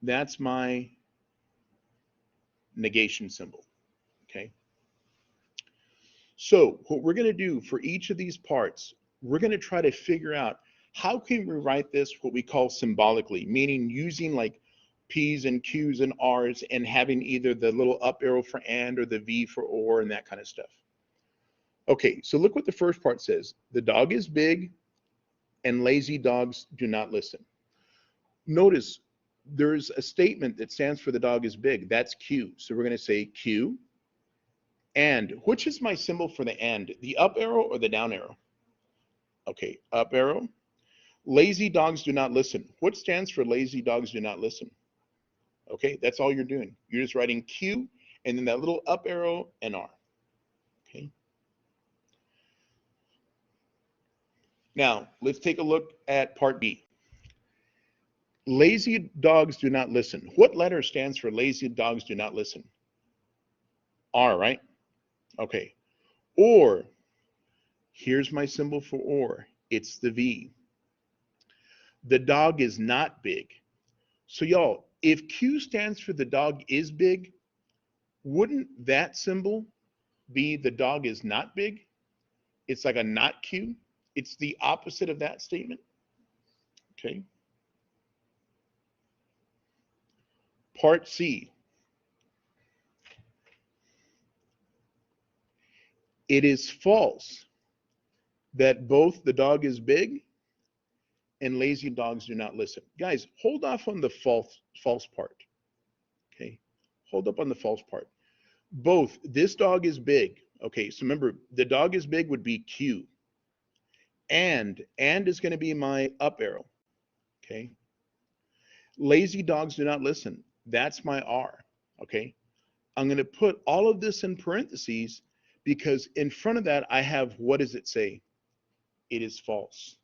that's my negation symbol, okay? So what we're going to do for each of these parts, we're going to try to figure out how can we write this what we call symbolically, meaning using like P's and Q's and R's and having either the little up arrow for and or the V for or and that kind of stuff. Okay, so look what the first part says. The dog is big and lazy dogs do not listen. Notice there's a statement that stands for the dog is big. That's Q. So we're going to say Q. And which is my symbol for the and? The up arrow or the down arrow? Okay, up arrow. Lazy dogs do not listen. What stands for lazy dogs do not listen? Okay, that's all you're doing. You're just writing Q and then that little up arrow and R. Okay. Now, let's take a look at part B. Lazy dogs do not listen. What letter stands for lazy dogs do not listen? R, right? Okay. Or, here's my symbol for or. It's the V. The dog is not big. So y'all, if Q stands for the dog is big, wouldn't that symbol be the dog is not big? It's like a not Q. It's the opposite of that statement. Okay. Part C. It is false that both the dog is big and lazy dogs do not listen. Guys, hold off on the false part. Okay, hold up on the false part. Both, this dog is big. Okay, so remember, the dog is big would be Q. And is going to be my up arrow. Okay. Lazy dogs do not listen. That's my R. Okay. I'm going to put all of this in parentheses because in front of that, I have, what does it say? It is false.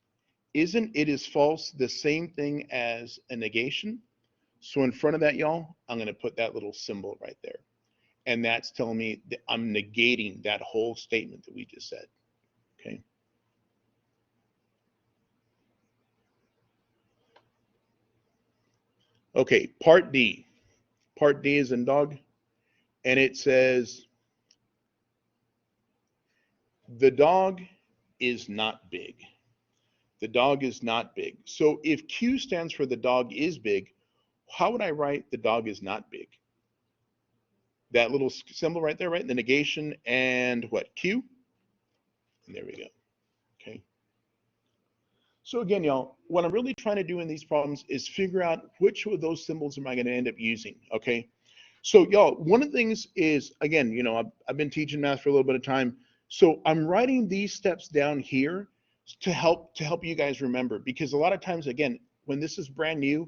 Isn't it is false the same thing as a negation? So in front of that, y'all, I'm going to put that little symbol right there. And that's telling me that I'm negating that whole statement that we just said. Okay. Okay, part D. Part D is in dog. And it says, the dog is not big. The dog is not big. So if Q stands for the dog is big, how would I write the dog is not big? That little symbol right there, right? The negation and what? Q? And there we go. Okay. So again, y'all, what I'm really trying to do in these problems is figure out which of those symbols am I going to end up using, okay? So y'all, one of the things is, again, you know, I've been teaching math for a little bit of time. So I'm writing these steps down here to help you guys remember, because a lot of times, again, when this is brand new,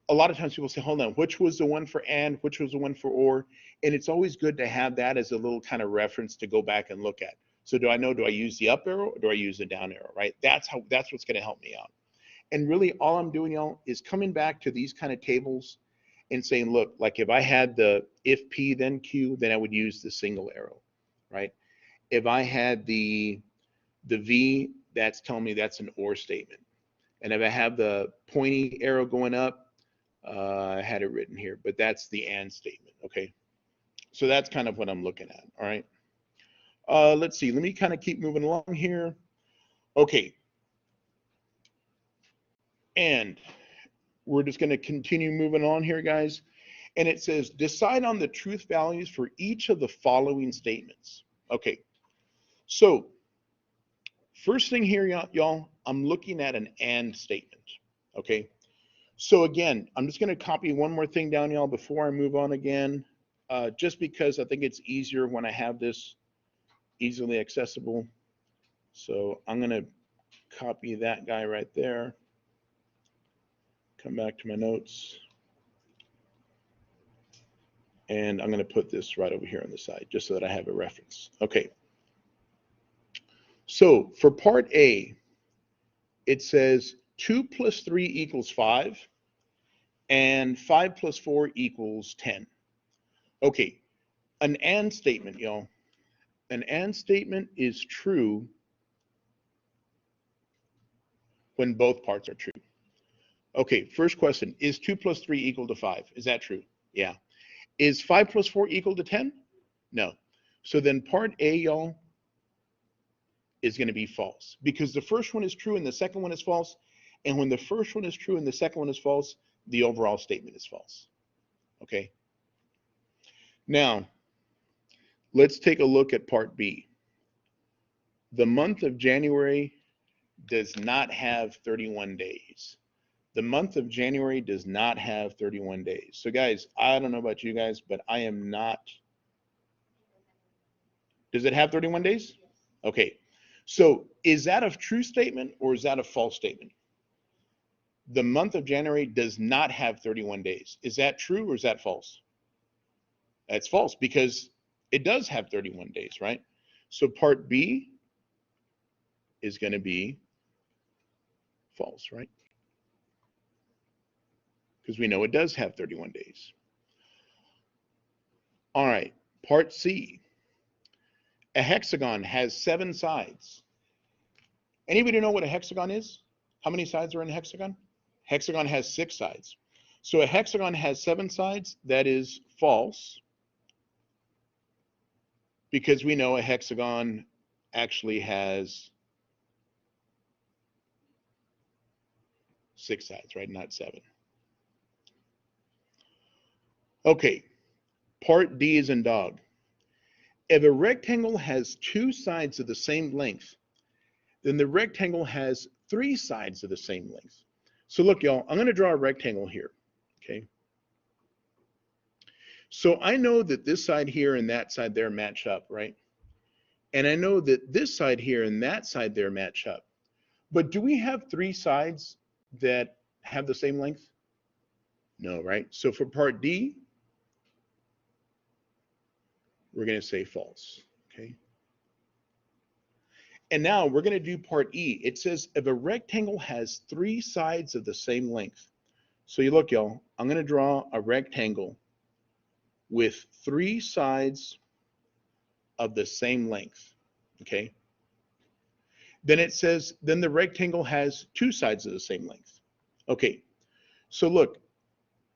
a lot of times people say, hold on, which was the one for and, which was the one for or? And it's always good to have that as a little kind of reference to go back and look at. So do I use the up arrow or do I use the down arrow, right? That's what's going to help me out. And really all I'm doing, y'all, is coming back to these kind of tables and saying, look, like if I had the if P then Q, then I would use the single arrow, right? If I had the V, that's telling me that's an or statement. And if I have the pointy arrow going up, I had it written here, but that's the and statement, okay? So that's kind of what I'm looking at, all right? Let's see, let me kind of keep moving along here. Okay. And we're just going to continue moving on here, guys. And it says, decide on the truth values for each of the following statements. Okay. So first thing here, y'all, I'm looking at an and statement. Okay. So again, I'm just going to copy one more thing down, y'all, before I move on again, just because I think it's easier when I have this easily accessible. So I'm going to copy that guy right there. Come back to my notes. And I'm going to put this right over here on the side just so that I have a reference. Okay. So for part A, it says 2 plus 3 equals 5 and 5 plus 4 equals 10. Okay. An and statement, y'all. An and statement is true when both parts are true. Okay, first question, is 2 plus 3 equal to 5? Is that true? Yeah. Is 5 plus 4 equal to 10? No. So then part A, y'all, is going to be false because the first one is true and the second one is false. And when the first one is true and the second one is false, the overall statement is false. Okay. Now, let's take a look at part B. The month of January does not have 31 days. The month of January does not have 31 days. So guys, I don't know about you guys, but I am not. Does it have 31 days? Okay. So is that a true statement or is that a false statement? The month of January does not have 31 days. Is that true or is that false? That's false because it does have 31 days, right? So part B is going to be false, right? Because we know it does have 31 days. All right, part C. A hexagon has 7 sides. Anybody know what a hexagon is? How many sides are in a hexagon? Hexagon has 6 sides. So a hexagon has 7 sides. That is false because we know a hexagon actually has 6 sides, right? Not 7. Okay, part D is in dog. If a rectangle has 2 sides of the same length, then the rectangle has three sides of the same length. So look, y'all, I'm going to draw a rectangle here, okay? So I know that this side here and that side there match up, right? And I know that this side here and that side there match up. But do we have three sides that have the same length? No, right? So for part D, we're going to say false, okay? And now we're going to do part E. It says if a rectangle has three sides of the same length. So you look, y'all, I'm going to draw a rectangle with three sides of the same length, okay? Then it says, then the rectangle has two sides of the same length. Okay, so look,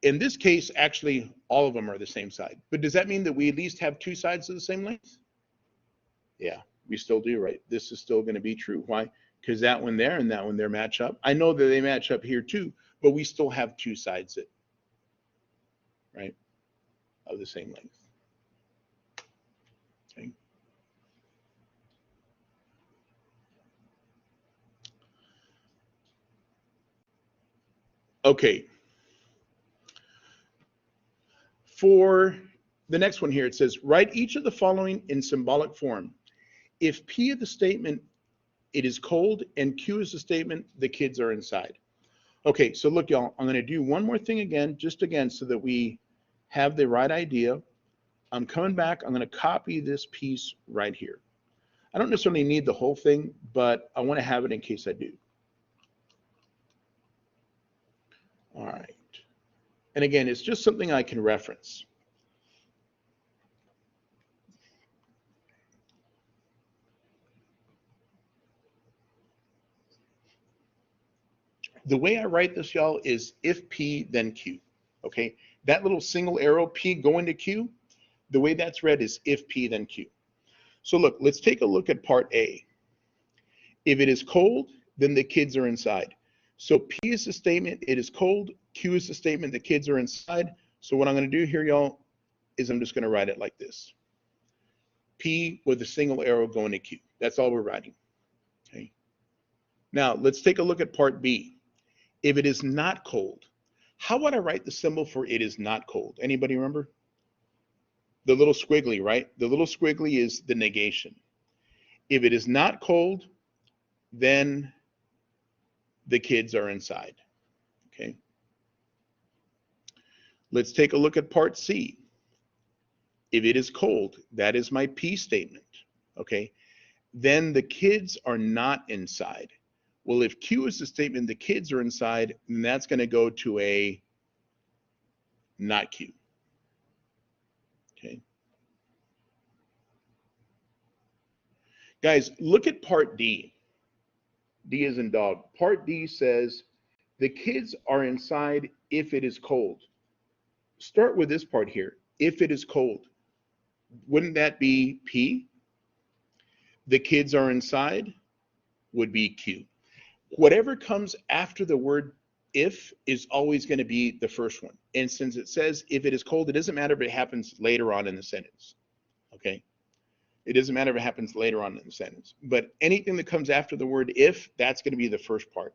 in this case, actually, all of them are the same side. But does that mean that we at least have two sides of the same length? Yeah, we still do, right? This is still going to be true. Why? Because that one there and that one there match up. I know that they match up here too, but we still have two sides that, right, of the same length. Okay. Okay. For the next one here, it says, write each of the following in symbolic form. If P is the statement, it is cold, and Q is the statement, the kids are inside. Okay, so look, y'all, I'm going to do one more thing again, just again, so that we have the right idea. I'm coming back. I'm going to copy this piece right here. I don't necessarily need the whole thing, but I want to have it in case I do. All right. And again, it's just something I can reference. The way I write this, y'all, is if P, then Q. Okay, that little single arrow, P going to Q, the way that's read is if P, then Q. So look, let's take a look at part A. If it is cold, then the kids are inside. So P is the statement, it is cold. Q is the statement, the kids are inside. So what I'm going to do here, y'all, is I'm just going to write it like this. P with a single arrow going to Q. That's all we're writing. Okay. Now let's take a look at part B. If it is not cold, how would I write the symbol for it is not cold? Anybody remember? The little squiggly, right? The little squiggly is the negation. If it is not cold, then the kids are inside. Okay. Let's take a look at part C. If it is cold, that is my P statement. Okay. Then the kids are not inside. Well, if Q is the statement, the kids are inside, then that's going to go to a not Q. Okay. Guys, look at part D. D as in dog. Part D says the kids are inside if it is cold. Start with this part here. If it is cold, wouldn't that be P? The kids are inside would be Q. Whatever comes after the word if is always going to be the first one. And since it says if it is cold, it doesn't matter if it happens later on in the sentence. Okay? It doesn't matter if it happens later on in the sentence. But anything that comes after the word if, that's going to be the first part.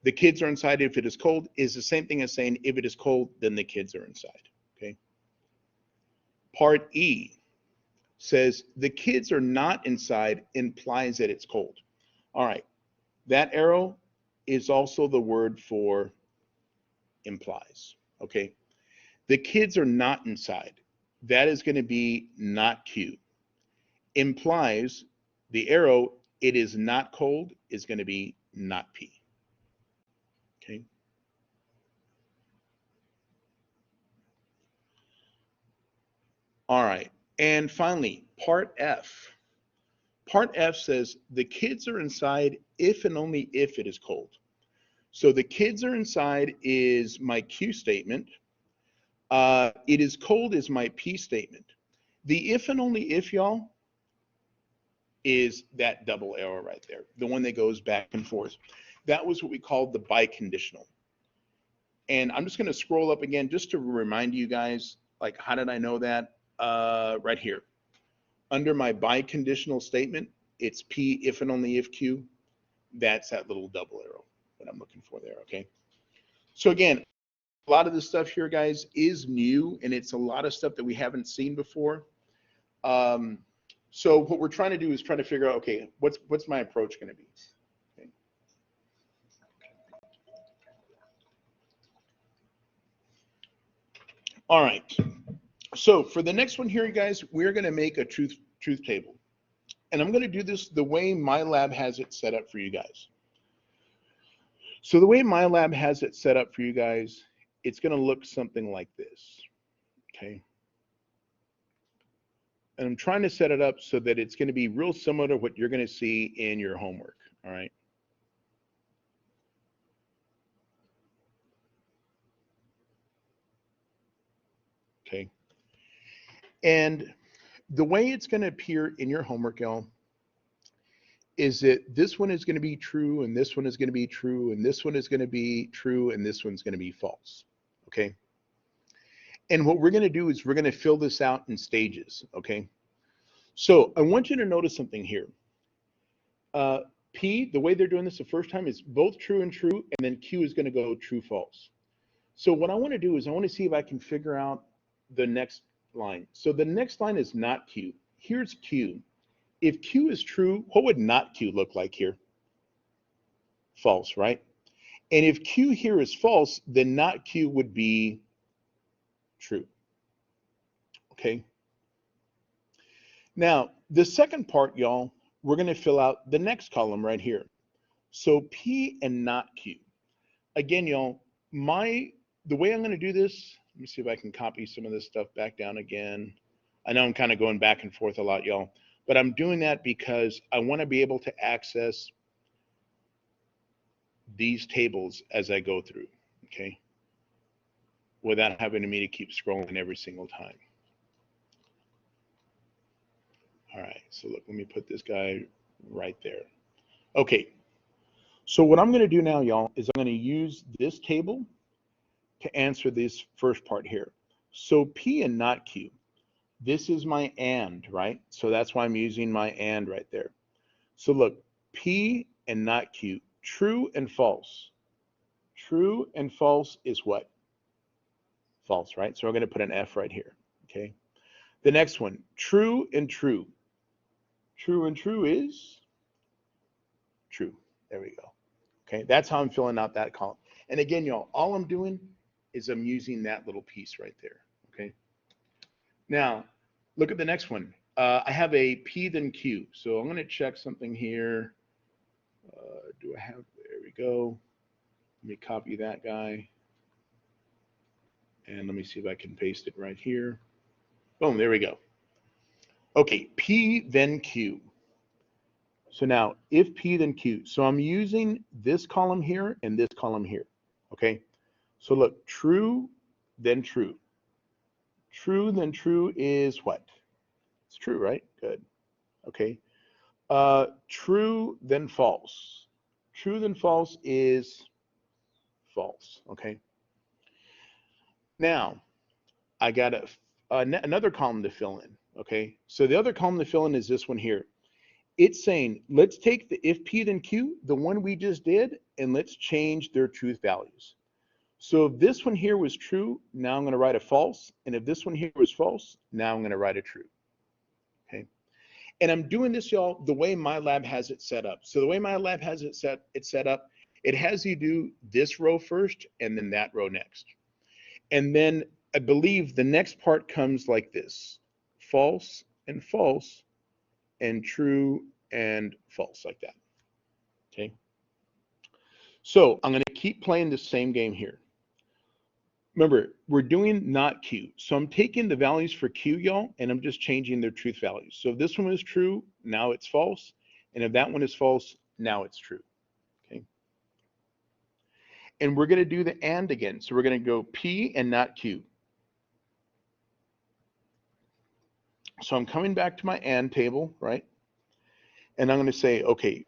The kids are inside if it is cold is the same thing as saying if it is cold, then the kids are inside. Okay? Part E says the kids are not inside implies that it's cold. All right. That arrow is also the word for implies. Okay? The kids are not inside. That is going to be not Q. Implies the arrow, it is not cold, is going to be not P. Okay. All right. And finally, part F. Part F says the kids are inside if and only if it is cold. So the kids are inside is my Q statement. It is cold is my P statement. The if and only if, y'all, is that double arrow right there, the one that goes back and forth. That was what we called the biconditional. And I'm just going to scroll up again just to remind you guys, like, how did I know that? Right here. Under my biconditional statement, it's P if and only if Q. That's that little double arrow that I'm looking for there, okay? So again, a lot of this stuff here, guys, is new, and it's a lot of stuff that we haven't seen before. So what we're trying to do is try to figure out, okay, what's my approach going to be? Okay. All right. So for the next one here, guys, we're going to make a truth table. And I'm going to do this the way MyLab has it set up for you guys. So the way MyLab has it set up for you guys, it's going to look something like this, okay? And I'm trying to set it up so that it's going to be real similar to what you're going to see in your homework, all right? Okay. And the way it's going to appear in your homework, y'all, is that this one is going to be true, and this one is going to be true, and this one is going to be true, and this one's going to be false, okay? And what we're going to do is we're going to fill this out in stages, okay? So I want you to notice something here. P, the way they're doing this the first time is both true and true, and then Q is going to go true, false. So what I want to do is I want to see if I can figure out the next line. So the next line is not Q. Here's Q. If Q is true, what would not Q look like here? False, right? And if Q here is false, then not Q would be true. Okay. Now, the second part, y'all, we're going to fill out the next column right here. So P and not Q. Again, y'all, the way I'm going to do this, let me see if I can copy some of this stuff back down again. I know I'm kind of going back and forth a lot, y'all, but I'm doing that because I want to be able to access these tables as I go through, okay, without having me to keep scrolling every single time. All right, so look, let me put this guy right there. Okay, so what I'm going to do now, y'all, is I'm going to use this table to answer this first part here. So P and not Q. This is my and, right? So that's why I'm using my and right there. So look, P and not Q. True and false. True and false is what? False, right? So we're going to put an F right here, okay? The next one, true and true. True and true is true. There we go. Okay, that's how I'm filling out that column. And again, y'all, all I'm doing is I'm using that little piece right there, okay? Now, look at the next one. I have a P then Q. So I'm going to check something here. Do I have, there we go. Let me copy that guy. And let me see if I can paste it right here. Boom, there we go. Okay, P then Q. So now, if P then Q. So I'm using this column here and this column here, okay? So look, true, then true. True, then true is what? It's true, right? Good, okay. True, then false. True, then false is false, okay? Now, I got another column to fill in, okay? So the other column to fill in is this one here. It's saying, let's take the if P then Q, the one we just did, and let's change their truth values. So if this one here was true, now I'm going to write a false. And if this one here was false, now I'm going to write a true. Okay. And I'm doing this, y'all, the way MyLab has it set up. So the way MyLab has it set up, it has you do this row first and then that row next. And then I believe the next part comes like this: false and false, and true and false, like that. Okay. So I'm going to keep playing the same game here. Remember, we're doing not Q. So I'm taking the values for Q, y'all, and I'm just changing their truth values. So if this one is true, now it's false. And if that one is false, now it's true. Okay. And we're going to do the and again. So we're going to go P and not Q. So I'm coming back to my and table, right? And I'm going to say, okay,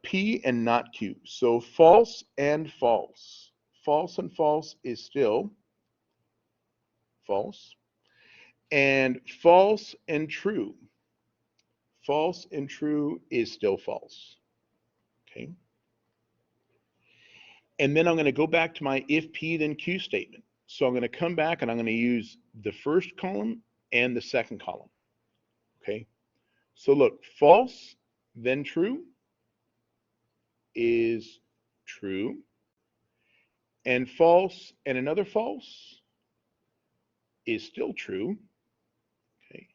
P and not Q. So false and false. False and false is still false. And false and true. false and true is still false. Okay. And then I'm going to go back to my if P then Q statement. So I'm going to come back and I'm going to use the first column and the second column. Okay. So look, false then true is true, and false and another false is still true. Okay.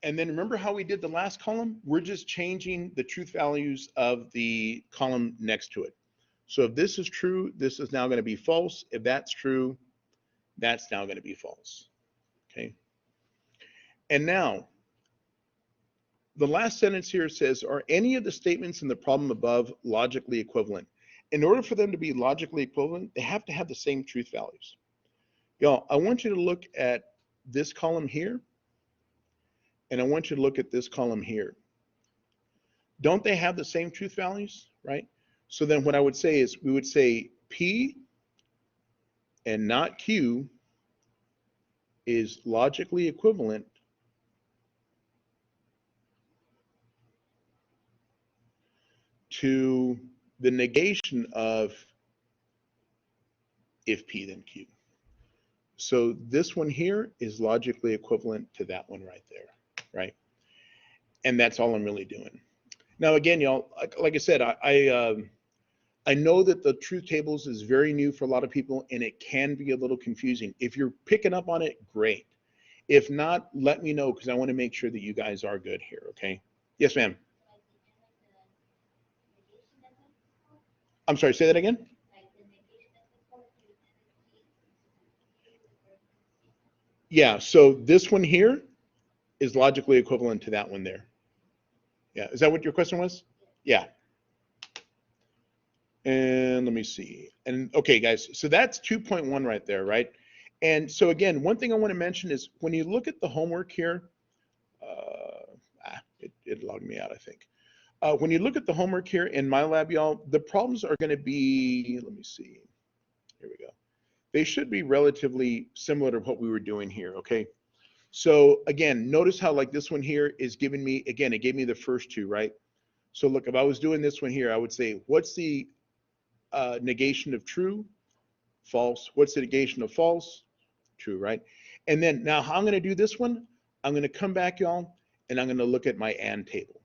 And then remember how we did the last column? We're just changing the truth values of the column next to it. So if this is true, this is now going to be false. If that's true, that's now going to be false. Okay. And now, the last sentence here says, are any of the statements in the problem above logically equivalent? In order for them to be logically equivalent, they have to have the same truth values. Y'all, I want you to look at this column here, and I want you to look at this column here. Don't they have the same truth values, right? So then what I would say is we would say P and not Q is logically equivalent to the negation of if P then Q. So this one here is logically equivalent to that one right there, right? And that's all I'm really doing. Now, again, y'all, like I said, I know that the truth tables is very new for a lot of people, and it can be a little confusing. If you're picking up on it, great. If not, let me know, because I want to make sure that you guys are good here, okay? Yes, ma'am. I'm sorry, say that again? Yeah, so this one here is logically equivalent to that one there. Yeah, is that what your question was? Yeah. And let me see. And okay, guys, so that's 2.1 right there, right? And so again, one thing I want to mention is when you look at the homework here, it logged me out, I think. When you look at the homework here in MyLab, y'all, the problems are going to be, let me see. Here we go. They should be relatively similar to what we were doing here, okay? So again, notice how like this one here is giving me, again, it gave me the first two, right? So look, if I was doing this one here, I would say, what's the negation of true? False. What's the negation of false? True, right? And then now how I'm going to do this one, I'm going to come back, y'all, and I'm going to look at my AND table,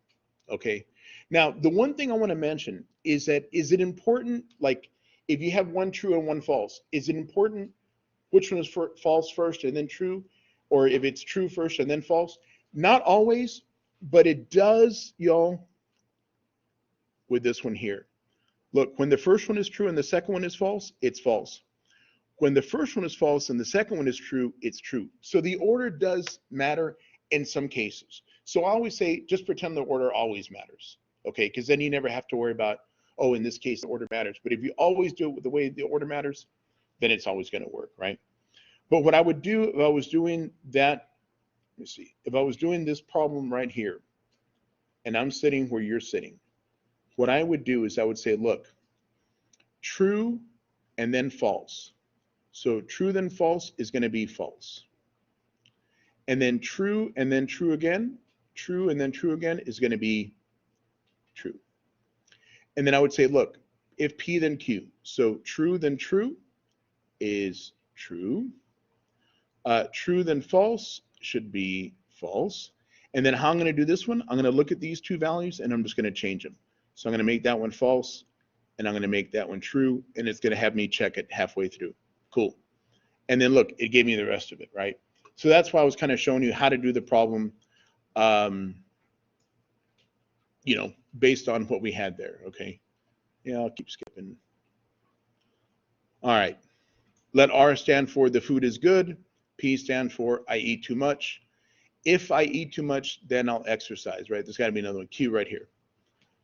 okay? Now, the one thing I want to mention is that, is it important, like if you have one true and one false, is it important which one is false first and then true? Or if it's true first and then false? Not always, but it does, y'all, with this one here. Look, when the first one is true and the second one is false, it's false. When the first one is false and the second one is true, it's true. So the order does matter in some cases. So I always say, just pretend the order always matters, okay? Because then you never have to worry about, oh, in this case, the order matters. But if you always do it with the way the order matters, then it's always going to work, right? But what I would do if I was doing that, let me see, if I was doing this problem right here, and I'm sitting where you're sitting, what I would do is I would say, look, true and then false. So true then false is going to be false. And then true again, true and then true again is going to be true. And then I would say, look, if P then Q. So true then true is true. True then false should be false. And then how I'm going to do this one, I'm going to look at these two values and I'm just going to change them. So I'm going to make that one false and I'm going to make that one true, and it's going to have me check it halfway through. Cool. And then look, it gave me the rest of it, right? So that's why I was kind of showing you how to do the problem, you know, based on what we had there, okay? Yeah, I'll keep skipping. All right. Let R stand for the food is good. P stand for I eat too much. If I eat too much, then I'll exercise, right? There's got to be another one, Q right here,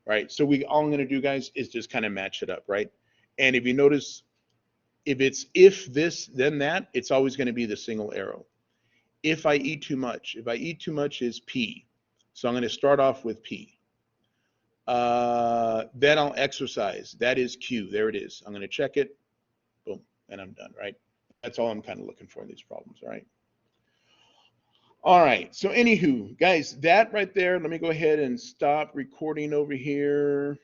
right? So all I'm going to do, guys, is just kind of match it up, right? And if you notice, if it's if this, then that, it's always going to be the single arrow. If I eat too much is P. So I'm going to start off with P. Then I'll exercise. That is Q. There it is. I'm going to check it. Boom. And I'm done, right? That's all I'm kind of looking for in these problems, all right? All right. So anywho, guys, that right there, let me go ahead and stop recording over here.